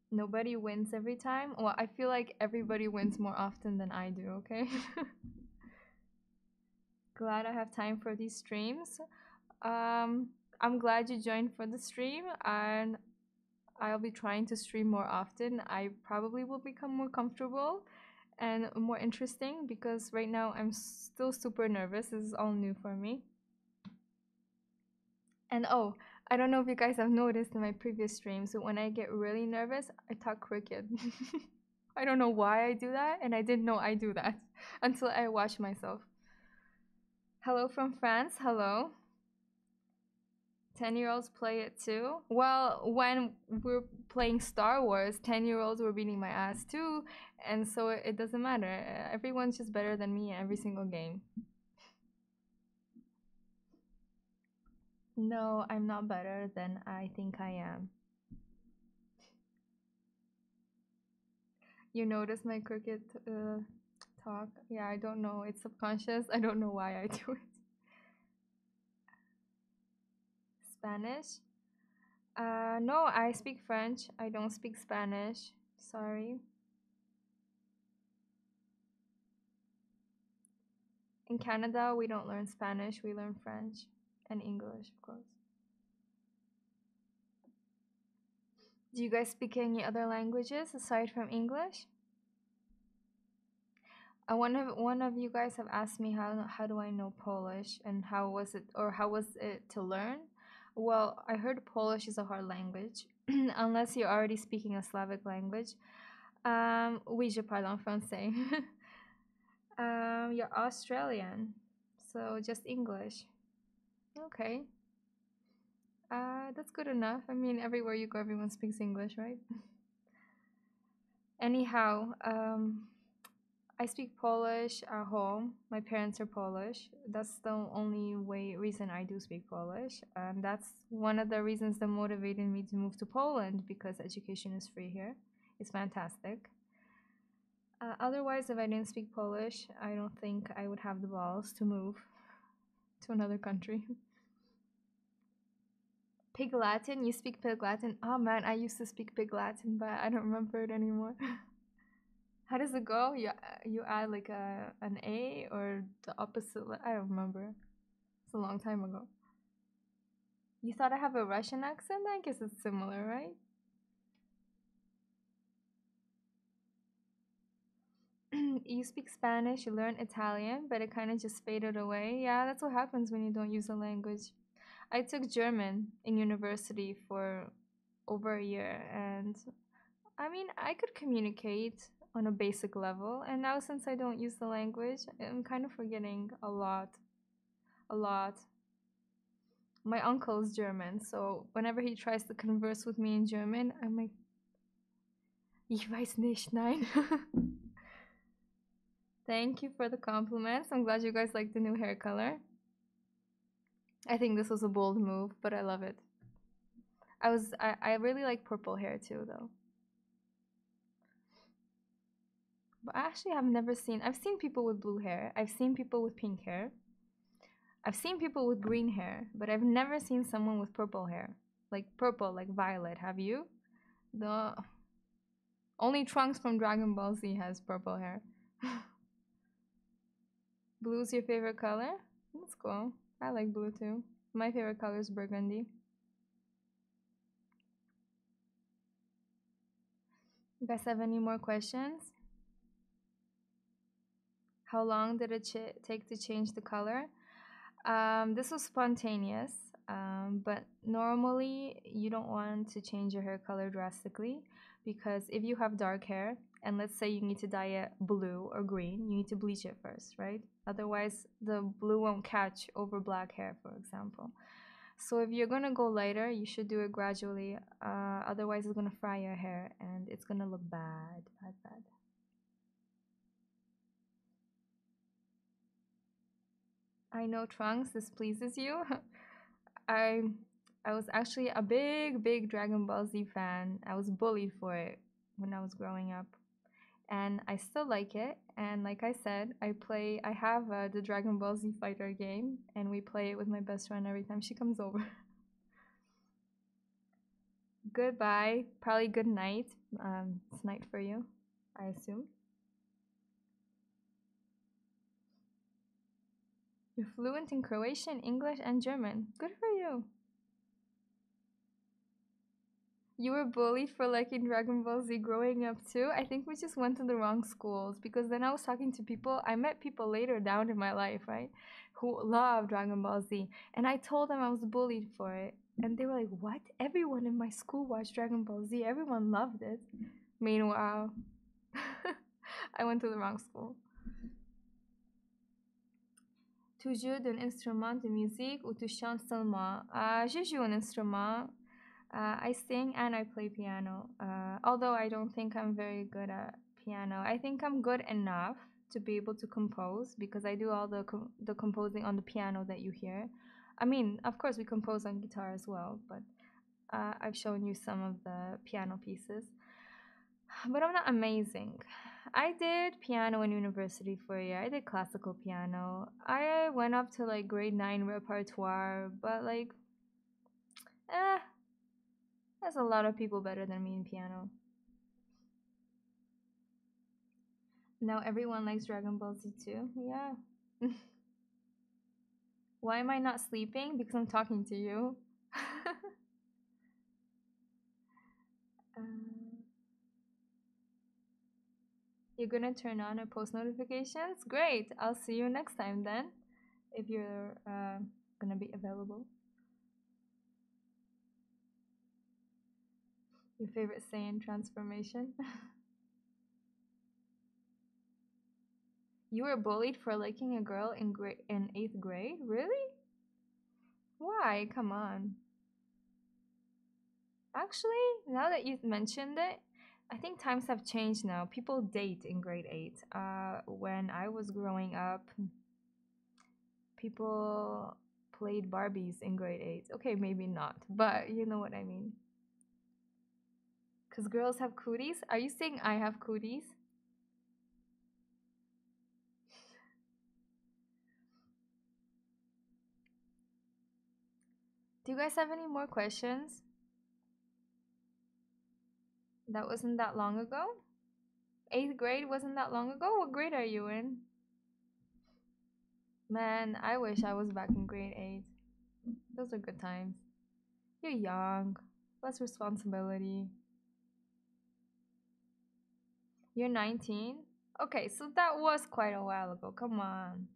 Nobody wins every time. Well, I feel like everybody wins more often than I do, okay? Glad I have time for these streams. Um, I'm glad you joined for the stream, and I'll be trying to stream more often. I probably will become more comfortable and more interesting because right now I'm still super nervous. This is all new for me. And oh, I don't know if you guys have noticed in my previous streams, but when I get really nervous, I talk crooked. I don't know why I do that, and I didn't know I do that until I watch myself. Hello from France. Hello. 10-year-olds play it too? Well, when we're playing Star Wars, 10-year-olds were beating my ass too, and so it doesn't matter. Everyone's just better than me in every single game. No, I'm not better than I think I am. You notice my cricket talk? Yeah, I don't know. It's subconscious. I don't know why I do it. Spanish? No, I speak French. I don't speak Spanish. Sorry. In Canada, we don't learn Spanish. We learn French and English, of course. Do you guys speak any other languages aside from English? One of you guys have asked me how do I know Polish and how was it to learn? Well, I heard Polish is a hard language unless you're already speaking a Slavic language. Oui, je parle en français. You're Australian, so just English. Okay. That's good enough. I mean, everywhere you go, everyone speaks English, right? Anyhow, I speak Polish at home. My parents are Polish. That's the only reason I do speak Polish. And that's one of the reasons that motivated me to move to Poland because education is free here. It's fantastic. Otherwise, if I didn't speak Polish, I don't think I would have the balls to move to another country. Pig Latin? You speak Pig Latin? Oh man, I used to speak Pig Latin, but I don't remember it anymore. How does it go? You add like an A or the opposite? I don't remember. It's a long time ago. You thought I have a Russian accent? I guess it's similar, right? You speak Spanish, you learn Italian, but it kind of just faded away. Yeah, that's what happens when you don't use a language. I took German in university for over a year, and I mean, I could communicate on a basic level, and now since I don't use the language, I'm kind of forgetting a lot. A lot. My uncle is German, so whenever he tries to converse with me in German, I'm like, ich weiß nicht, nein. Thank you for the compliments. I'm glad you guys like the new hair color. I think this was a bold move, but I love it. I really like purple hair too, though. But actually, I've seen people with blue hair. I've seen people with pink hair. I've seen people with green hair, but I've never seen someone with purple hair. Like purple, like violet. Have you? The only Trunks from Dragon Ball Z has purple hair. Blue's your favorite color? That's cool. I like blue too. My favorite color is burgundy. You guys have any more questions? How long did it take to change the color? This was spontaneous, but normally you don't want to change your hair color drastically because if you have dark hair and let's say you need to dye it blue or green, you need to bleach it first, right? Otherwise, the blue won't catch over black hair, for example. So if you're gonna go lighter, you should do it gradually. Otherwise, it's gonna fry your hair and it's gonna look bad, bad, bad. I know Trunks, this pleases you. I I was actually a big, big Dragon Ball Z fan. I was bullied for it when I was growing up, and I still like it. And like I said, I have the Dragon Ball Z Fighter game, and we play it with my best friend every time she comes over. Goodbye, probably good night. It's night for you, I assume. You're fluent in Croatian, English, and German. Good for you. You were bullied for liking Dragon Ball Z growing up too? I think we just went to the wrong schools because then I was talking to people. I met people later down in my life, right? Who love Dragon Ball Z. And I told them I was bullied for it. And they were like, what? Everyone in my school watched Dragon Ball Z. Everyone loved it. Meanwhile, I went to the wrong school. Tu joues d'un instrument de musique ou tu chantes seulement? Je joue un instrument. I sing and I play piano. Although I don't think I'm very good at piano. I think I'm good enough to be able to compose because I do all the composing on the piano that you hear. I mean, of course, we compose on guitar as well, but I've shown you some of the piano pieces. But I'm not amazing. I did piano in university for a year. I did classical piano. I went up to like grade 9 repertoire, but like, eh, there's a lot of people better than me in piano. Now everyone likes Dragon Ball Z too. Yeah. Why am I not sleeping? Because I'm talking to you. uh, you're gonna turn on a post notifications? Great. I'll see you next time then, if you're gonna be available. Your favorite Saiyan transformation? You were bullied for liking a girl in 8th grade? Really? Why? Come on. Actually, now that you mentioned it, I think times have changed now. People date in grade 8. When I was growing up, people played Barbies in grade 8. Okay, maybe not, but you know what I mean. Because girls have cooties? Are you saying I have cooties? Do you guys have any more questions? That wasn't that long ago? 8th grade wasn't that long ago? What grade are you in? Man, I wish I was back in grade 8. Those are good times. You're young, less responsibility. You're 19? Okay, so that was quite a while ago. Come on.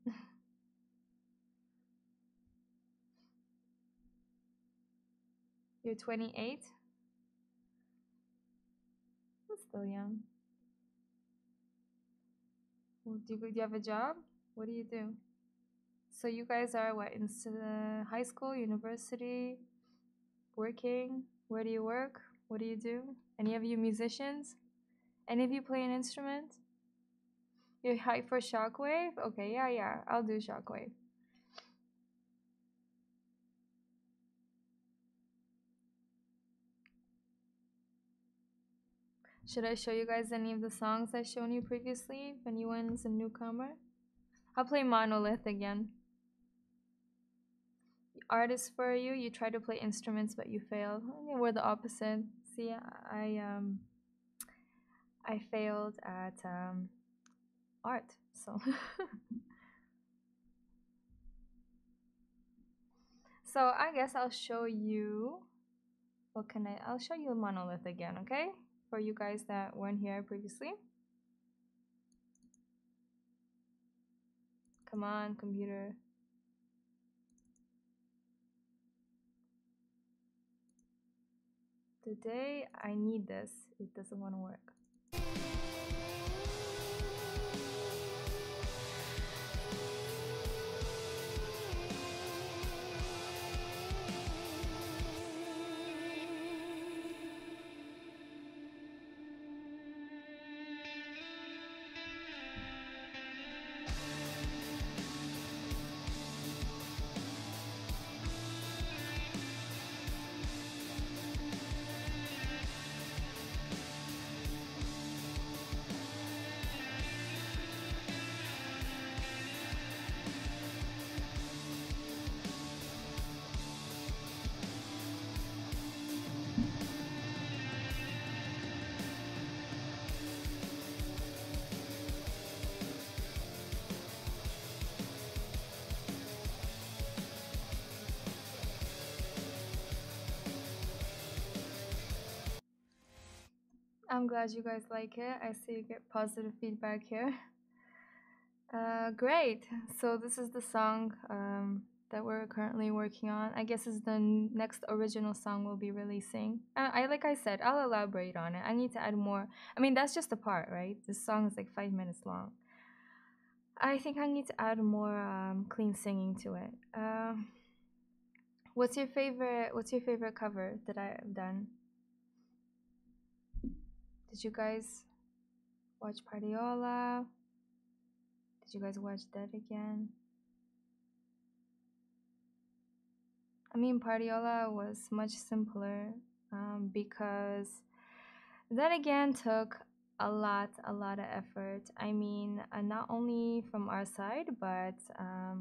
You're 28? That's still young. Well, do you have a job? What do you do? So you guys are what, in high school, university, working? Where do you work? What do you do? Any of you musicians? Any of you play an instrument? You're hyped for shockwave? Okay, yeah, yeah, I'll do shockwave. Should I show you guys any of the songs I've shown you previously? If anyone's a newcomer? I'll play Monolith again. Artist for you, you try to play instruments but you fail. Yeah, we're the opposite. See, I failed at art. So so I guess I'll show you what can I'll show you a monolith again, okay? For you guys that weren't here previously. Come on, computer. Today I need this. It doesn't want to work. I'm glad you guys like it. I see you get positive feedback here. Great. So this is the song that we're currently working on. I guess is the next original song we'll be releasing. I like I said, I'll elaborate on it. I need to add more. I mean, that's just a part, right? This song is like 5 minutes long. I think I need to add more clean singing to it. What's your favorite? What's your favorite cover that I've done? Did you guys watch Pardiola? Did you guys watch Dead Again? I mean, Pardiola was much simpler because that again took a lot of effort. I mean, not only from our side, but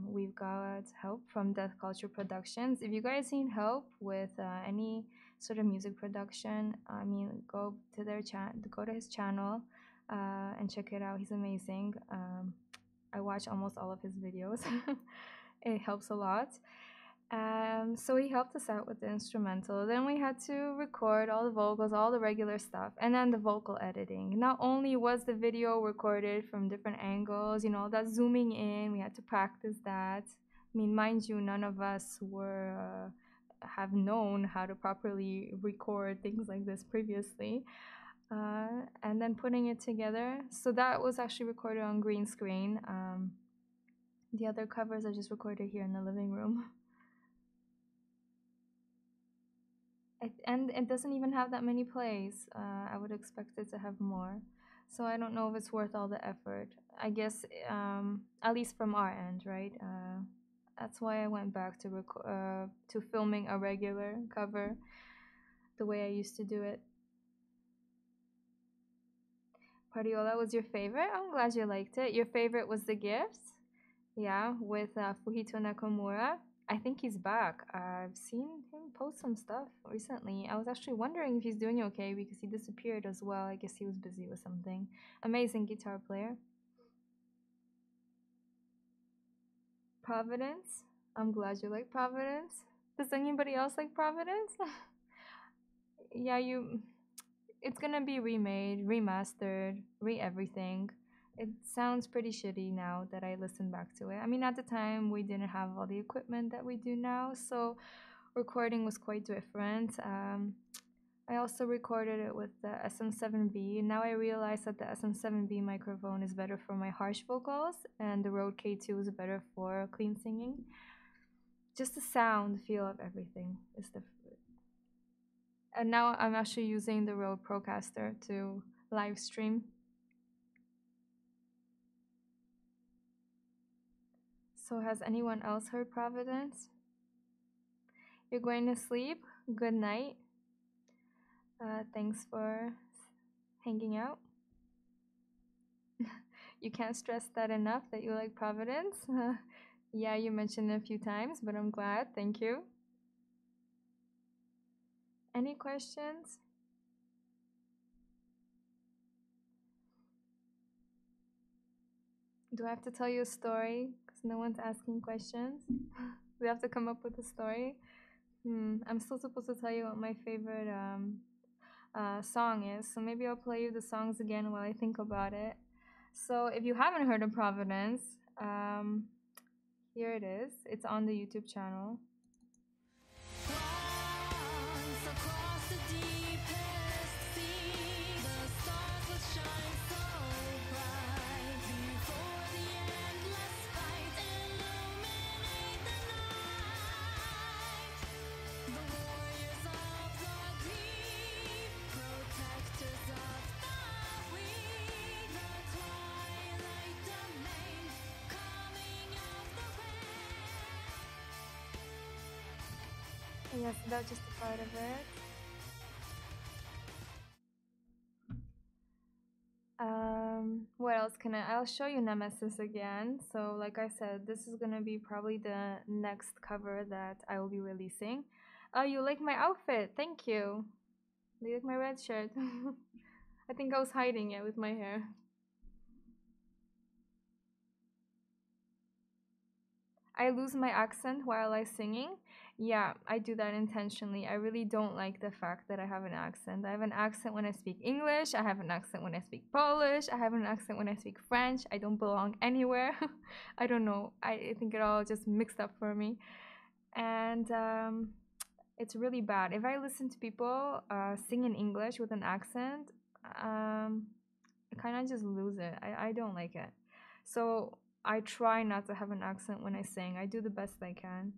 we've got help from Death Culture Productions. If you guys need help with any sort of music production, I mean, go to their go to his channel and check it out. He's amazing. I watch almost all of his videos. It helps a lot. So he helped us out with the instrumental. Then we had to record all the vocals, all the regular stuff, and then the vocal editing. Not only was the video recorded from different angles, you know, that zooming in, we had to practice that. I mean, mind you, none of us were have known how to properly record things like this previously. And then putting it together. So that was actually recorded on green screen. The other covers are just recorded here in the living room. And it doesn't even have that many plays. I would expect it to have more. So I don't know if it's worth all the effort. I guess, at least from our end, right? That's why I went back to filming a regular cover, the way I used to do it. Pardiola was your favorite? I'm glad you liked it. Your favorite was The Gift? Yeah, with Fujito Nakamura. I think he's back. I've seen him post some stuff recently. I was actually wondering if he's doing okay because he disappeared as well. I guess he was busy with something. Amazing guitar player. Providence. I'm glad you like Providence. Does anybody else like Providence? Yeah, you. It's gonna be remade, remastered, re everything. It sounds pretty shitty now that I listen back to it. I mean, at the time, we didn't have all the equipment that we do now, so recording was quite different. I also recorded it with the SM7B. Now I realize that the SM7B microphone is better for my harsh vocals, and the Rode K2 is better for clean singing. Just the sound feel of everything is different. And now I'm actually using the Rode Procaster to live stream. So has anyone else heard Providence? You're going to sleep? Good night. Thanks for hanging out. You can't stress that enough that you like Providence. Yeah, you mentioned it a few times, but I'm glad. Thank you. Any questions? Do I have to tell you a story? Because no one's asking questions. We have to come up with a story. I'm still supposed to tell you what my favorite song is, so maybe I'll play you the songs again while I think about it. So if you haven't heard of Providence, here it is. It's on the YouTube channel. Once across the deepest sea, the stars would shine so bright before the endless fight illuminate the night. The warriors of the deep, protectors of the weak, the twilight domain, coming of the rain. Yes, that's just a part of it. What else can I'll show you Nemesis again. So like I said, this is gonna be probably the next cover that I will be releasing. Oh, you like my outfit? Thank you. You like my red shirt? I think I was hiding it with my hair. I lose my accent while I singing. Yeah, I do that intentionally. I really don't like the fact that I have an accent. I have an accent when I speak English. I have an accent when I speak Polish. I have an accent when I speak French. I don't belong anywhere. I don't know. I think it all just mixed up for me. And it's really bad. If I listen to people sing in English with an accent, I kind of just lose it. I don't like it. So I try not to have an accent when I sing. I do the best I can.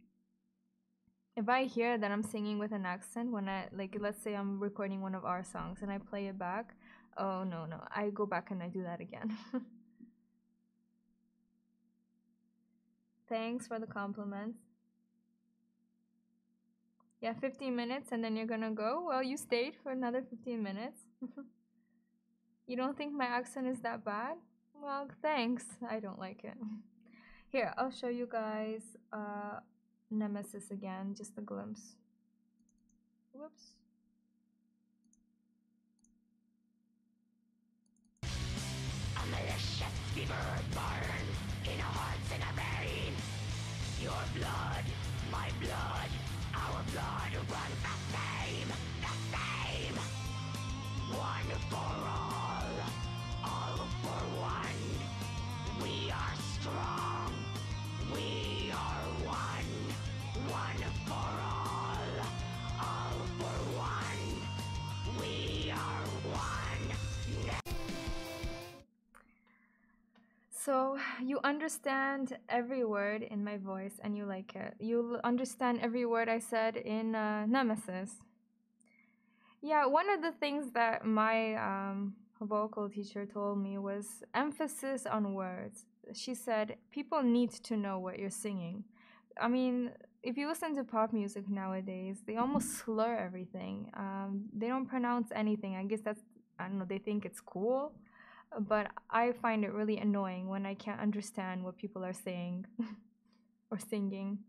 If I hear that I'm singing with an accent when I like let's say I'm recording one of our songs and I play it back, oh no. I go back and I do that again. Thanks for the compliments. Yeah, 15 minutes and then you're gonna go? Well, you stayed for another 15 minutes. You don't think my accent is that bad? Well, thanks. I don't like it. Here, I'll show you guys Nemesis again, just a glimpse. Whoops. A malicious fever burns in our hearts and our veins. Your blood, my blood, our blood runs the same, the same. One for all for one. We are strong, we are one. One for all for one. We are one. So, you understand every word in my voice and you like it. You understand every word I said in Nemesis. Yeah, one of the things that my vocal teacher told me was emphasis on words. She said, people need to know what you're singing. I mean, if you listen to pop music nowadays, they almost slur everything. They don't pronounce anything. I guess that's, I don't know, they think it's cool. But I find it really annoying when I can't understand what people are saying or singing.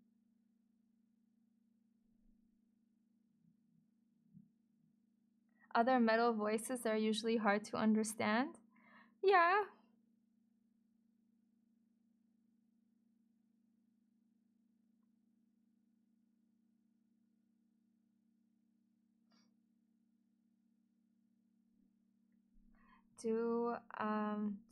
Other metal voices are usually hard to understand. Yeah. Do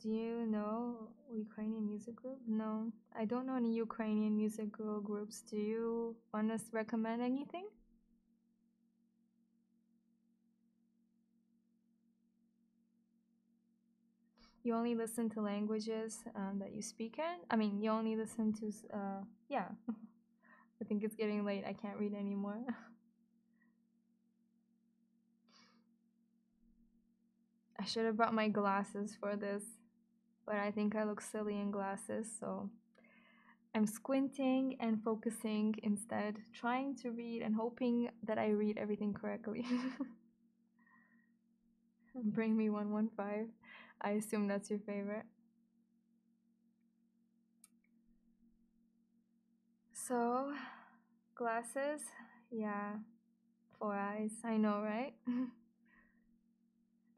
you know Ukrainian music group? No, I don't know any Ukrainian music girl groups. Do you want us to recommend anything? You only listen to languages that you speak in? I mean, you only listen to, yeah. I think it's getting late. I can't read anymore. I should have brought my glasses for this, but I think I look silly in glasses, so I'm squinting and focusing instead, trying to read and hoping that I read everything correctly. Bring me 115. I assume that's your favorite. So, glasses? Yeah, 4 eyes. I know, right?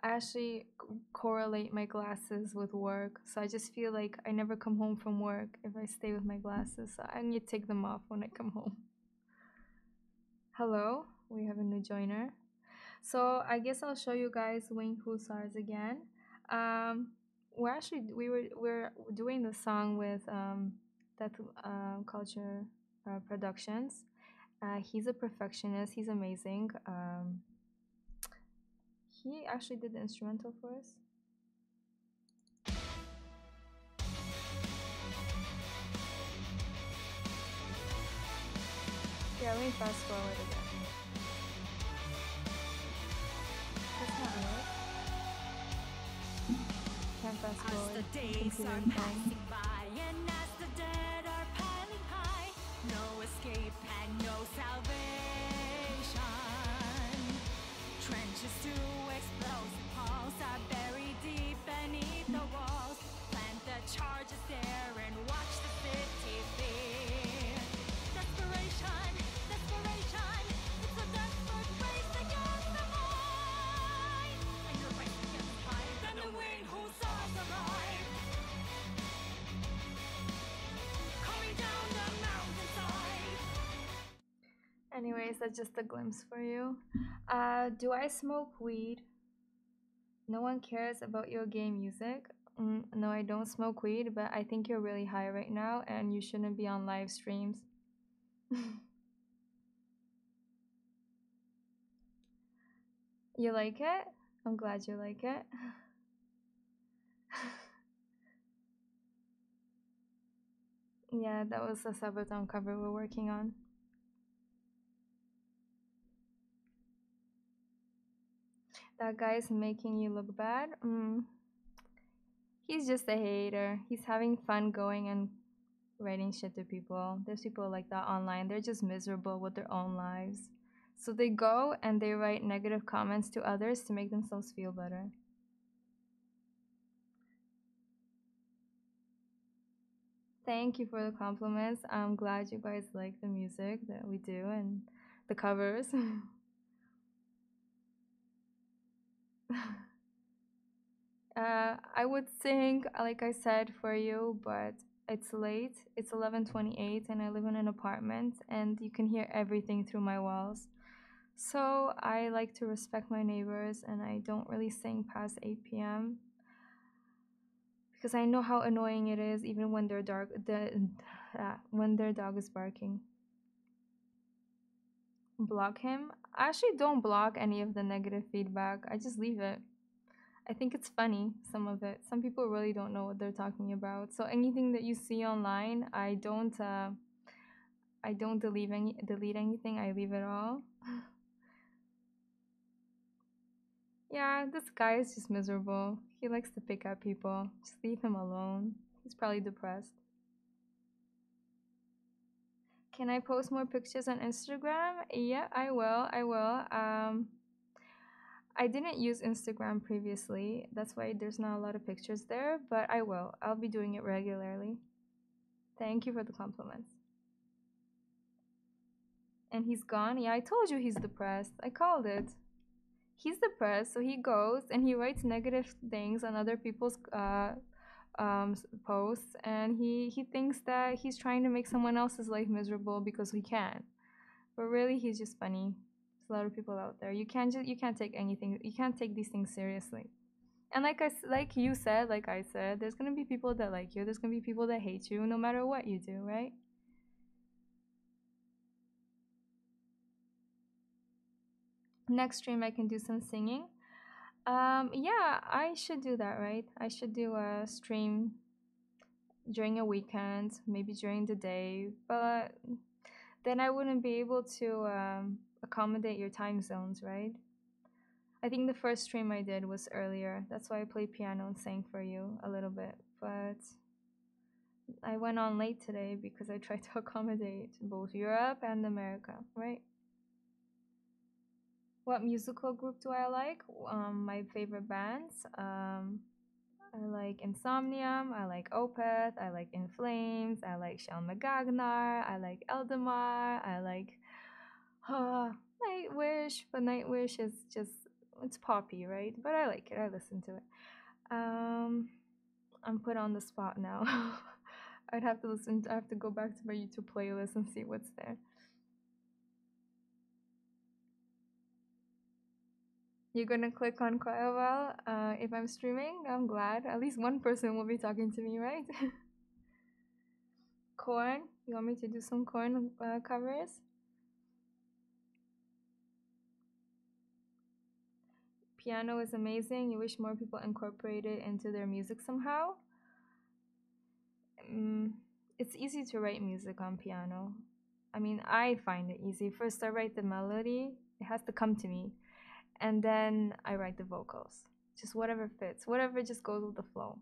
I actually correlate my glasses with work, so I just feel like I never come home from work if I stay with my glasses. So I need to take them off when I come home. Hello, we have a new joiner. So I guess I'll show you guys Wing Hussars again. Um, we're doing the song with that culture productions. He's a perfectionist. He's amazing. He actually did the instrumental for us. Yeah, let me fast forward again. That's not right. Can't fast As forward. the days Computer are phone. passing by and as the dead are piling high, no escape and no salvation. Trenches to explosive halls are buried deep beneath the walls. Plant the charges there and watch the city fear. Desperation, desperation, it's a desperate race against the tide. And you're racing against the tide, then the wind who's arrive. Coming down the mountainside. Anyways, that's just a glimpse for you. Do I smoke weed? No one cares about your gay music. No, I don't smoke weed, but I think you're really high right now and you shouldn't be on live streams. You like it? I'm glad you like it. Yeah, that was the Sabaton cover we're working on. That guy's making you look bad? He's just a hater. He's having fun going and writing shit to people. There's people like that online. They're just miserable with their own lives. So they go and they write negative comments to others to make themselves feel better. Thank you for the compliments. I'm glad you guys like the music that we do and the covers. I would sing, like I said, for you, but it's late. It's 11:28 and I live in an apartment and you can hear everything through my walls. So I like to respect my neighbors and I don't really sing past 8 p.m. because I know how annoying it is even when when their dog is barking. Block him? I actually don't block any of the negative feedback. I just leave it. I think it's funny, some of it. Some people really don't know what they're talking about. So anything that you see online, I don't delete anything. I leave it all. Yeah, this guy is just miserable. He likes to pick at people. Just leave him alone. He's probably depressed. Can I post more pictures on Instagram? Yeah, I will. I will. I didn't use Instagram previously. That's why there's not a lot of pictures there, but I will. I'll be doing it regularly. Thank you for the compliments. And he's gone. Yeah, I told you he's depressed. I called it. He's depressed, so he goes and he writes negative things on other people's posts, and he thinks that he's trying to make someone else's life miserable because he can. But really, he's just funny. There's a lot of people out there. You can't take anything. You can't take these things seriously. And like you said, like I said, there's gonna be people that like you. There's gonna be people that hate you, no matter what you do, right? Next stream, I can do some singing. Yeah, I should do that, right? I should do a stream during a weekend, maybe during the day, but then I wouldn't be able to accommodate your time zones, right? I think the first stream I did was earlier. That's why I played piano and sang for you a little bit. But I went on late today because I tried to accommodate both Europe and America, right? What musical group do I like? My favorite bands. I like Insomnium, I like Opeth, I like In Flames, I like Sean McGagnar, I like Eldemar, I like Nightwish, but Nightwish is just it's poppy, right? But I like it. I listen to it. Um, I'm put on the spot now. I'd have to listen. I have to go back to my YouTube playlist and see what's there. You're gonna click on Cryovile if I'm streaming. I'm glad. At least one person will be talking to me, right? Corn. You want me to do some corn covers? Piano is amazing. You wish more people incorporate it into their music somehow. Mm, it's easy to write music on piano. I mean, I find it easy. First, I write the melody, it has to come to me, and then I write the vocals. Just whatever fits, whatever just goes with the flow.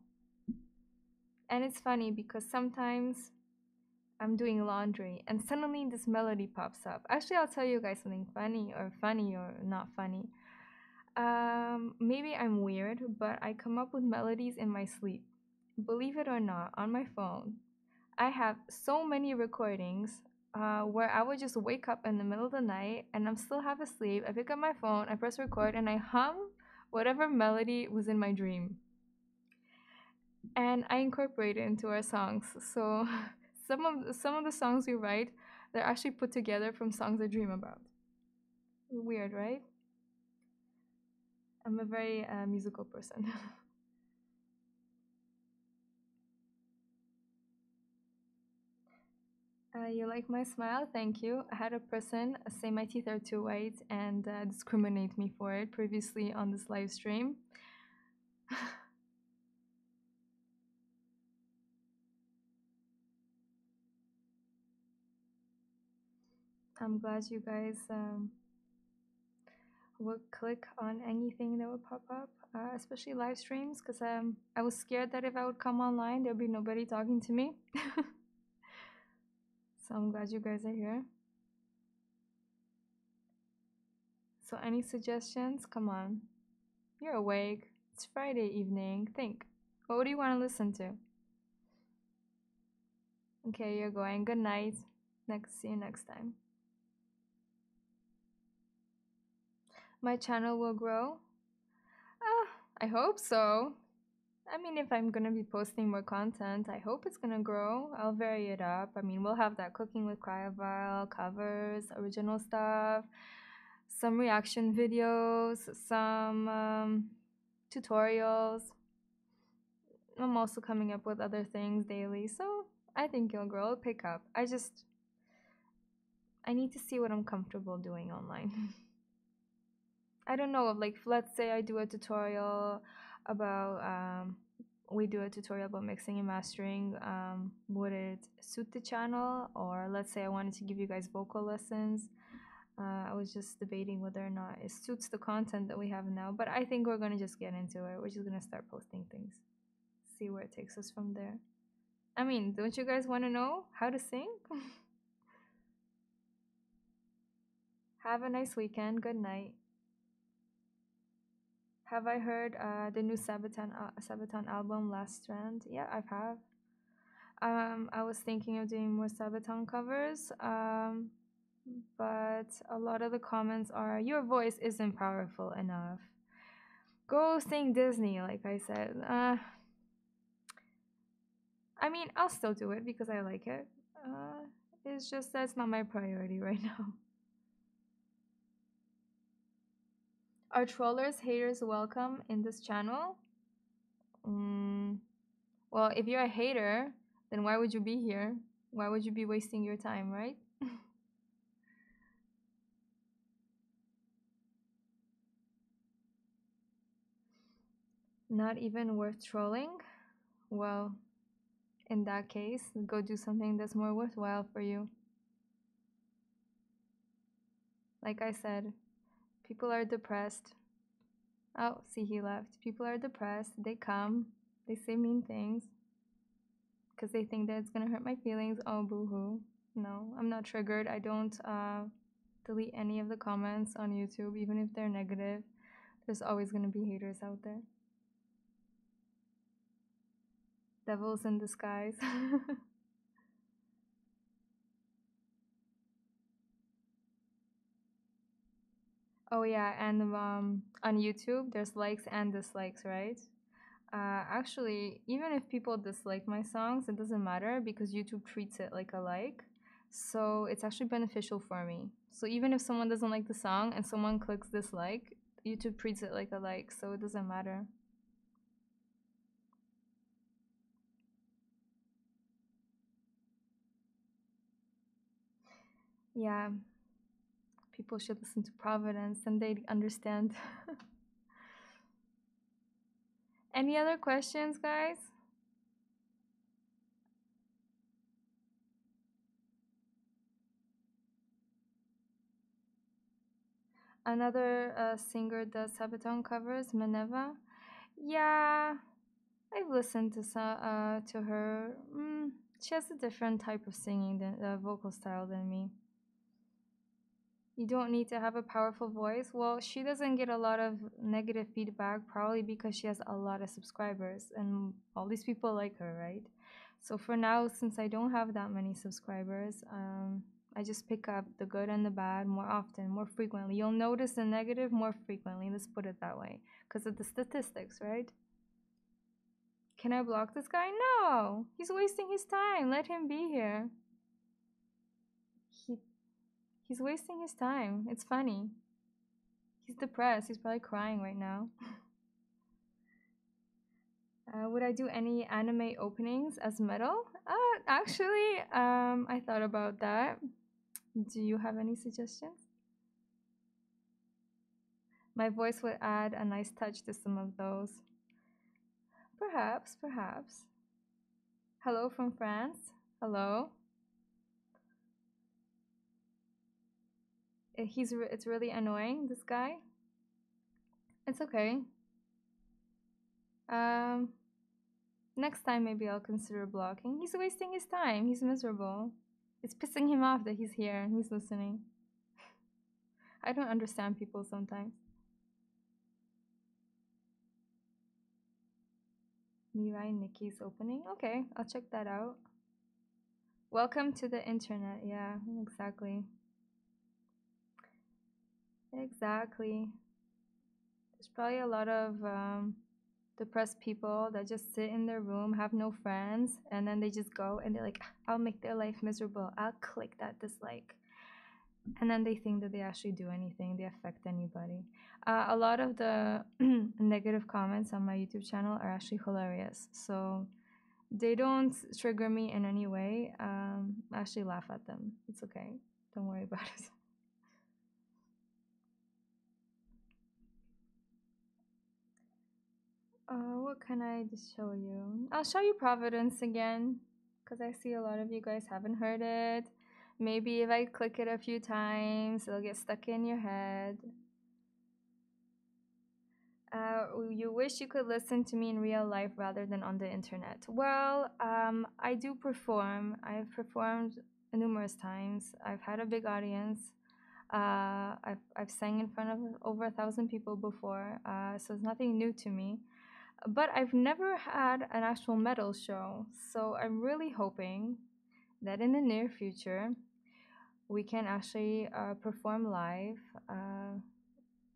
And it's funny because sometimes I'm doing laundry and suddenly this melody pops up. Actually, I'll tell you guys something funny or not funny. Maybe I'm weird, but I come up with melodies in my sleep. Believe it or not, on my phone, I have so many recordings where I would just wake up in the middle of the night and I'm still half asleep. I pick up my phone, I press record, and I hum whatever melody was in my dream. And I incorporate it into our songs. So some of the songs we write, they're actually put together from songs I dream about. Weird, right? I'm a very musical person. You like my smile? Thank you. I had a person say my teeth are too white and discriminate me for it previously on this live stream. I'm glad you guys would click on anything that would pop up, especially live streams, because I was scared that if I would come online, there'd be nobody talking to me. So I'm glad you guys are here. So, any suggestions? Come on. You're awake. It's Friday evening. Think. What do you want to listen to? Okay, you're going. Good night. See you next time. My channel will grow. I hope so. I mean, if I'm gonna be posting more content, I hope it's gonna grow. I'll vary it up. I mean, we'll have that cooking with Cryovile, covers, original stuff, some reaction videos, some tutorials. I'm also coming up with other things daily, so I think it'll grow. It'll pick up. I need to see what I'm comfortable doing online. I don't know, like let's say I do a tutorial about we do a tutorial about mixing and mastering. Would it suit the channel? Or let's say I wanted to give you guys vocal lessons. I was just debating whether or not it suits the content that we have now, but I think we're gonna just get into it. We're just gonna start posting things, see where it takes us from there. I mean, don't you guys want to know how to sing? Have a nice weekend. Good night. Have I heard the new Sabaton album, Last Strand? Yeah, I have. I was thinking of doing more Sabaton covers, but a lot of the comments are, your voice isn't powerful enough. Go sing Disney, like I said. I mean, I'll still do it because I like it. It's just that's not my priority right now. Are trollers, haters welcome in this channel? Mm, well, if you're a hater, then why would you be here? Why would you be wasting your time, right? Not even worth trolling? Well, in that case, go do something that's more worthwhile for you. Like I said, people are depressed. Oh, see, he left. People are depressed. They come, they say mean things because they think that it's gonna hurt my feelings. Oh, boo hoo. No, I'm not triggered. I don't delete any of the comments on YouTube, even if they're negative. There's always gonna be haters out there. Devils in disguise. Oh yeah, and on YouTube there's likes and dislikes, right? Actually, even if people dislike my songs, it doesn't matter because YouTube treats it like a like. So it's actually beneficial for me. So even if someone doesn't like the song and someone clicks dislike, YouTube treats it like a like, so it doesn't matter. Yeah, people should listen to Providence and they understand. Any other questions, guys? Another singer does Sabaton covers, Maneva. Yeah, I've listened to her. She has a different type of singing than vocal style than me. You don't need to have a powerful voice. Well, she doesn't get a lot of negative feedback, probably because she has a lot of subscribers and all these people like her, right? So for now, since I don't have that many subscribers, I just pick up the good and the bad more often, more frequently. You'll notice the negative more frequently. Let's put it that way, because of the statistics, right? Can I block this guy? No, he's wasting his time. Let him be here. He he's wasting his time. It's funny. He's depressed. He's probably crying right now. Would I do any anime openings as metal? Actually, I thought about that. Do you have any suggestions? My voice would add a nice touch to some of those. Perhaps, perhaps. Hello from France. Hello. It's really annoying, this guy. It's okay. Um, Next time maybe I'll consider blocking. He's wasting his time. He's miserable. It's pissing him off that he's here and he's listening. I don't understand people sometimes. Mirai Nikki's opening. Okay, I'll check that out. Welcome to the internet. Yeah, exactly. Exactly. There's probably a lot of depressed people that just sit in their room, have no friends, and then they just go and they're like, I'll make their life miserable. I'll click that dislike. And then they think that they actually do anything, they affect anybody. A lot of the negative comments on my YouTube channel are actually hilarious. So they don't trigger me in any way. I actually laugh at them. It's okay. Don't worry about it. What can I just show you? I'll show you Providence again because I see a lot of you guys haven't heard it. Maybe if I click it a few times, it'll get stuck in your head. You wish you could listen to me in real life rather than on the internet. Well, I do perform. I've performed numerous times. I've had a big audience. I've sang in front of over 1,000 people before, so it's nothing new to me. But I've never had an actual metal show, so I'm really hoping that in the near future we can actually perform live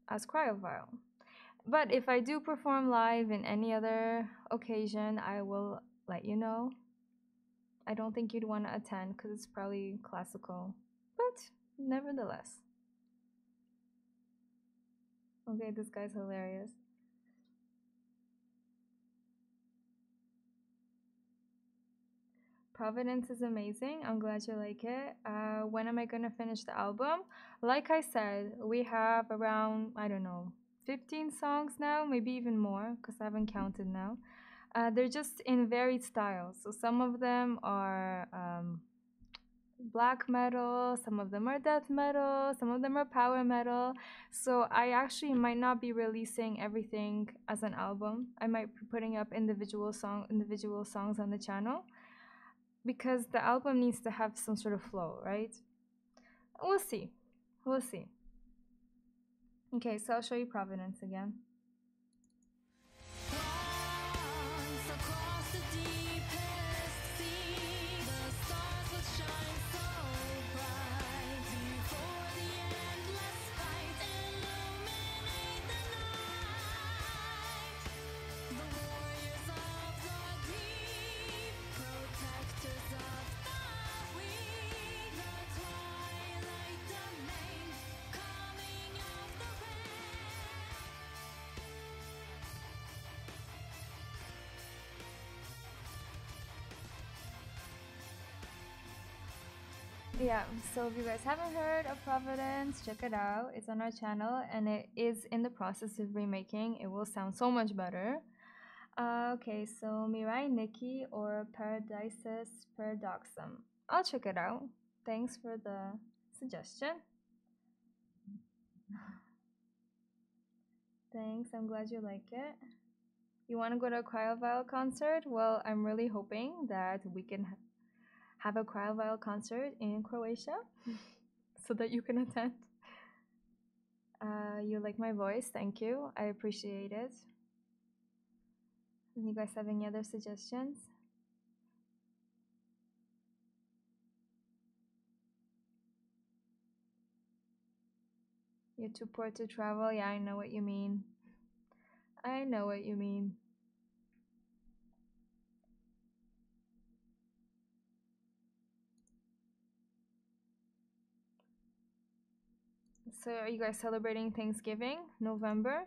as Cryovile. But if I do perform live in any other occasion, I will let you know. I don't think you'd want to attend because it's probably classical. But nevertheless. Okay, this guy's hilarious. Providence is amazing. I'm glad you like it. When am I gonna finish the album? Like I said, we have around, I don't know, 15 songs now, maybe even more, because I haven't counted now. They're just in varied styles. So some of them are black metal, some of them are death metal, some of them are power metal. So I actually might not be releasing everything as an album. I might be putting up individual songs on the channel because the album needs to have some sort of flow, right? We'll see. We'll see. Okay, so I'll show you Providence again. Once across the deepest sea, the stars would shine so bright before the endless fight in the Yeah, so if you guys haven't heard of Providence, check it out. It's on our channel and it is in the process of remaking. It will sound so much better. Okay, so Mirai Nikki or Paradises Paradoxum. I'll check it out. Thanks for the suggestion. Thanks, I'm glad you like it. You want to go to a Cryovile concert? Well, I'm really hoping that we can have a Cryovile concert in Croatia so that you can attend. You like my voice, thank you. I appreciate it. You guys have any other suggestions? You're too poor to travel? Yeah, I know what you mean. I know what you mean. So, are you guys celebrating Thanksgiving? November?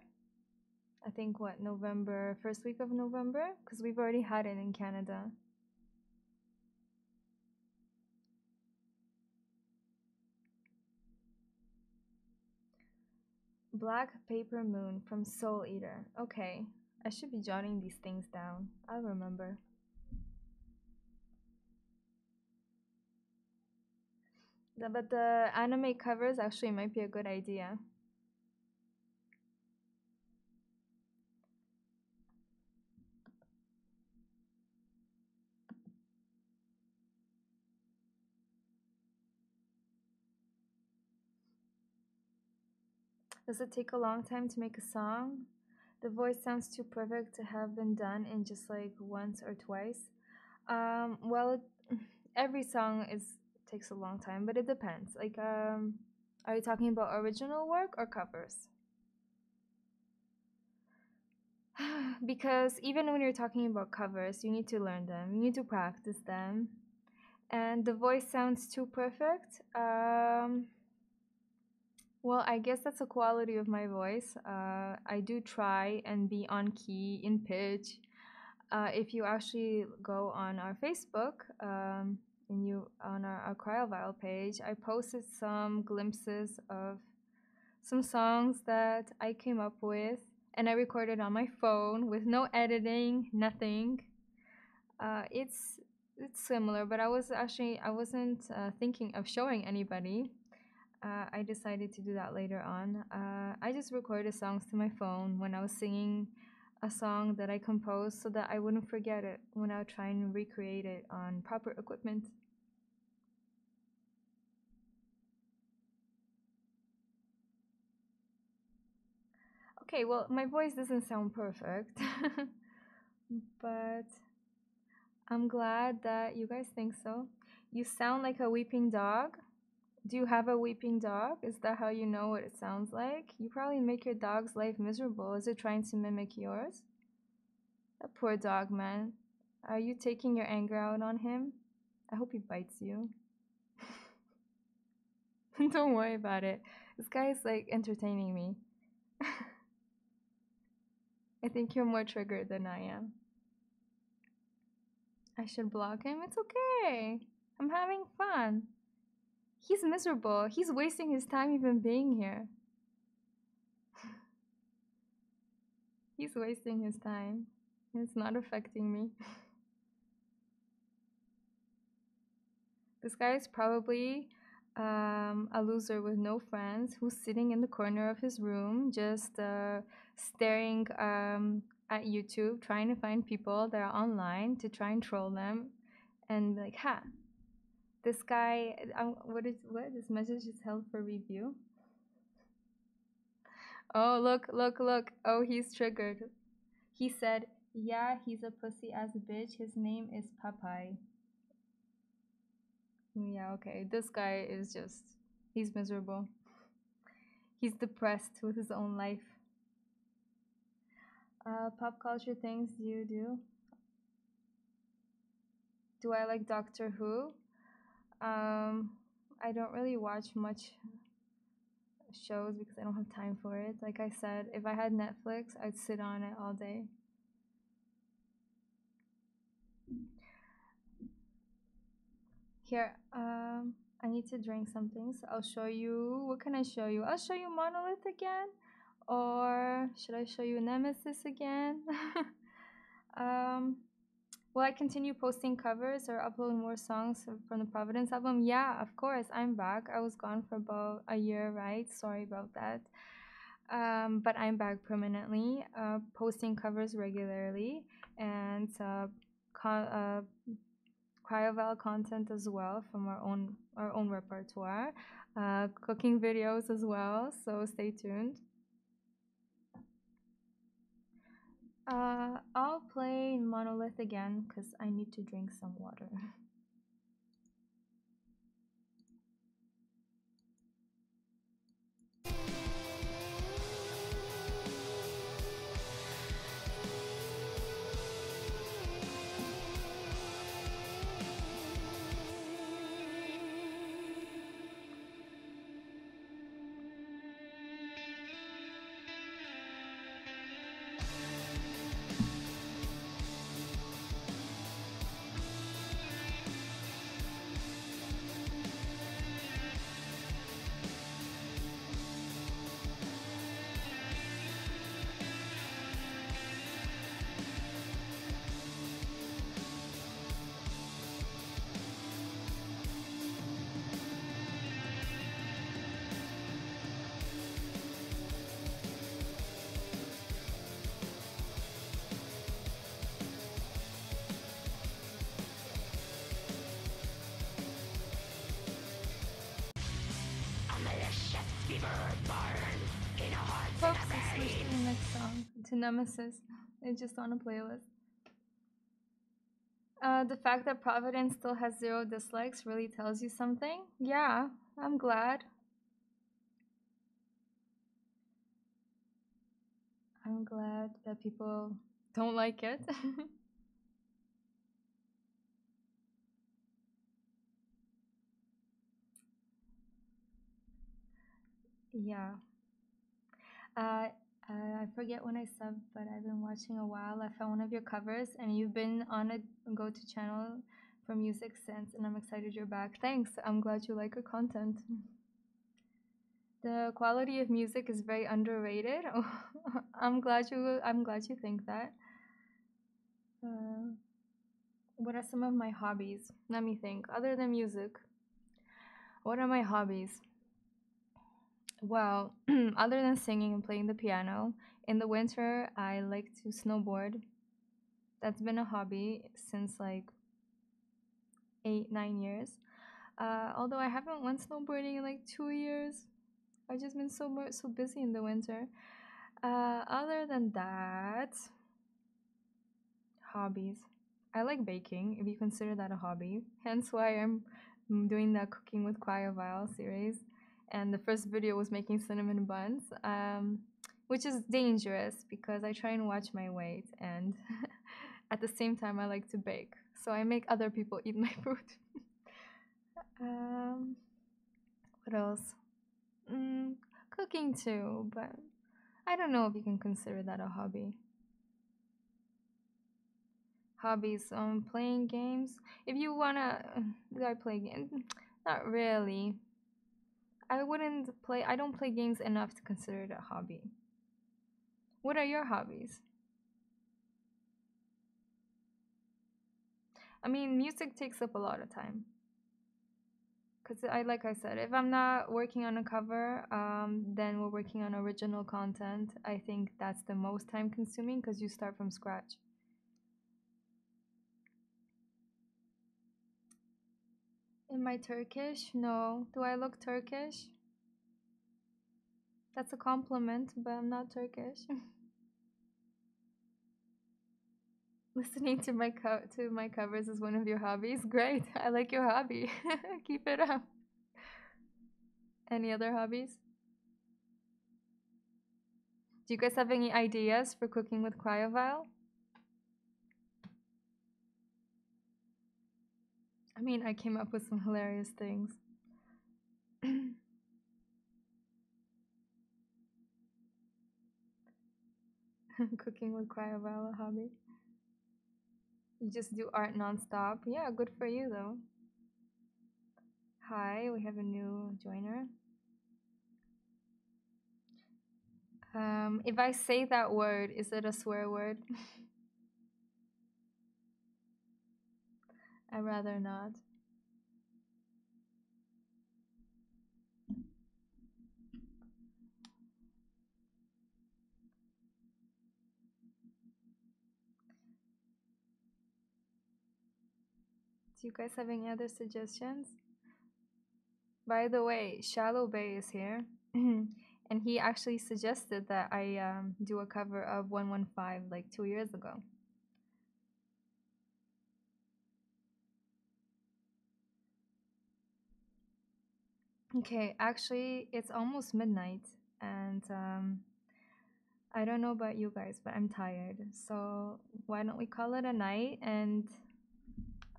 I think what, November, first week of November? Because we've already had it in Canada. Black Paper Moon from Soul Eater. Okay, I should be jotting these things down. I'll remember. But the anime covers actually might be a good idea. Does it take a long time to make a song? The voice sounds too perfect to have been done in just like once or twice. Well, every song is takes a long time, but it depends. Like, are you talking about original work or covers? Because even when you're talking about covers, you need to learn them, you need to practice them, and the voice sounds too perfect. Well, I guess that's a quality of my voice. I do try and be on key, in pitch. If you actually go on our Facebook, and you on our Cryovile page, I posted some glimpses of some songs that I came up with, and I recorded on my phone with no editing, nothing. It's similar, but I wasn't thinking of showing anybody. I decided to do that later on. I just recorded songs to my phone when I was singing a song that I composed so that I wouldn't forget it when I would try and recreate it on proper equipment. Okay, well, my voice doesn't sound perfect, but I'm glad that you guys think so. You sound like a weeping dog. Do you have a weeping dog? Is that how you know what it sounds like? You probably make your dog's life miserable. Is it trying to mimic yours? That poor dog, man. Are you taking your anger out on him? I hope he bites you. Don't worry about it. This guy is like entertaining me. I think you're more triggered than I am. I should block him? It's okay. I'm having fun. He's miserable. He's wasting his time even being here. He's wasting his time. It's not affecting me. This guy is probably a loser with no friends who's sitting in the corner of his room just staring at YouTube, trying to find people that are online to try and troll them. And be like, ha, this guy, what? This message is held for review. Oh, look, look, look. Oh, he's triggered. He said, yeah, he's a pussy ass bitch. His name is Popeye. Yeah, okay. This guy is just, he's miserable. He's depressed with his own life. Pop culture things you do? Do I like Doctor Who? Um, I don't really watch much shows because I don't have time for it. Like I said, if I had Netflix, I'd sit on it all day. Here, I need to drink something, so I'll show you. What can I show you? I'll show you Monolith again. Or should I show you Nemesis again? um, will I continue posting covers or upload more songs from the Providence album? Yeah, of course. I'm back. I was gone for about a year, right? Sorry about that. But I'm back permanently, posting covers regularly and Cryovile content as well from our own repertoire, cooking videos as well. So stay tuned. I'll play Monolith again because I need to drink some water. Folks, I switched to the next song, to Nemesis. It's just on a playlist. The fact that Providence still has 0 dislikes really tells you something. Yeah, I'm glad. I'm glad that people don't like it. Yeah. Uh, I forget when I subbed, but I've been watching a while. I found one of your covers, and you've been on a go-to channel for music since, and I'm excited you're back. Thanks. I'm glad you like our content. The quality of music is very underrated. I'm glad you think that. Uh, what are some of my hobbies? Let me think. Other than music, what are my hobbies? Well, other than singing and playing the piano, in the winter I like to snowboard. That's been a hobby since like 8, 9 years. Although I haven't went snowboarding in like 2 years. I've just been so busy in the winter. Other than that, hobbies. I like baking, if you consider that a hobby. Hence why I'm doing the cooking with Cryovile series. And the first video was making cinnamon buns, which is dangerous because I try and watch my weight, and at the same time, I like to bake. So I make other people eat my food. um, what else? Mm, cooking too, but I don't know if you can consider that a hobby. Hobbies, playing games. If you wanna, do I play games? Not really. I don't play games enough to consider it a hobby. What are your hobbies? I mean, music takes up a lot of time. Cause like I said, if I'm not working on a cover, then we're working on original content. I think that's the most time consuming because you start from scratch. Am I Turkish? No. Do I look Turkish? That's a compliment, but I'm not Turkish. Listening to my covers is one of your hobbies. Great. I like your hobby. Keep it up. Any other hobbies? Do you guys have any ideas for cooking with Cryovile? I mean, I came up with some hilarious things. Cooking with Cryovile, a hobby. You just do art nonstop. Yeah, good for you though. Hi, we have a new joiner. If I say that word, is it a swear word? I'd rather not. Do you guys have any other suggestions? By the way, Shallow Bay is here. And he actually suggested that I do a cover of 115 like 2 years ago. Okay, actually, it's almost midnight, and I don't know about you guys, but I'm tired. So why don't we call it a night? And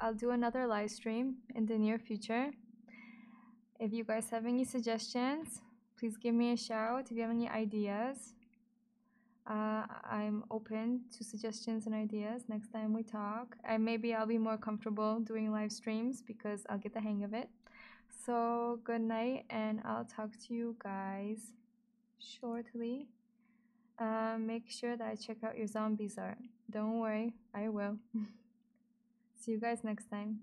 I'll do another live stream in the near future. If you guys have any suggestions, please give me a shout. If you have any ideas, I'm open to suggestions and ideas next time we talk. And maybe I'll be more comfortable doing live streams because I'll get the hang of it. So, good night, and I'll talk to you guys shortly. Make sure that I check out your zombies art. Don't worry, I will. See you guys next time.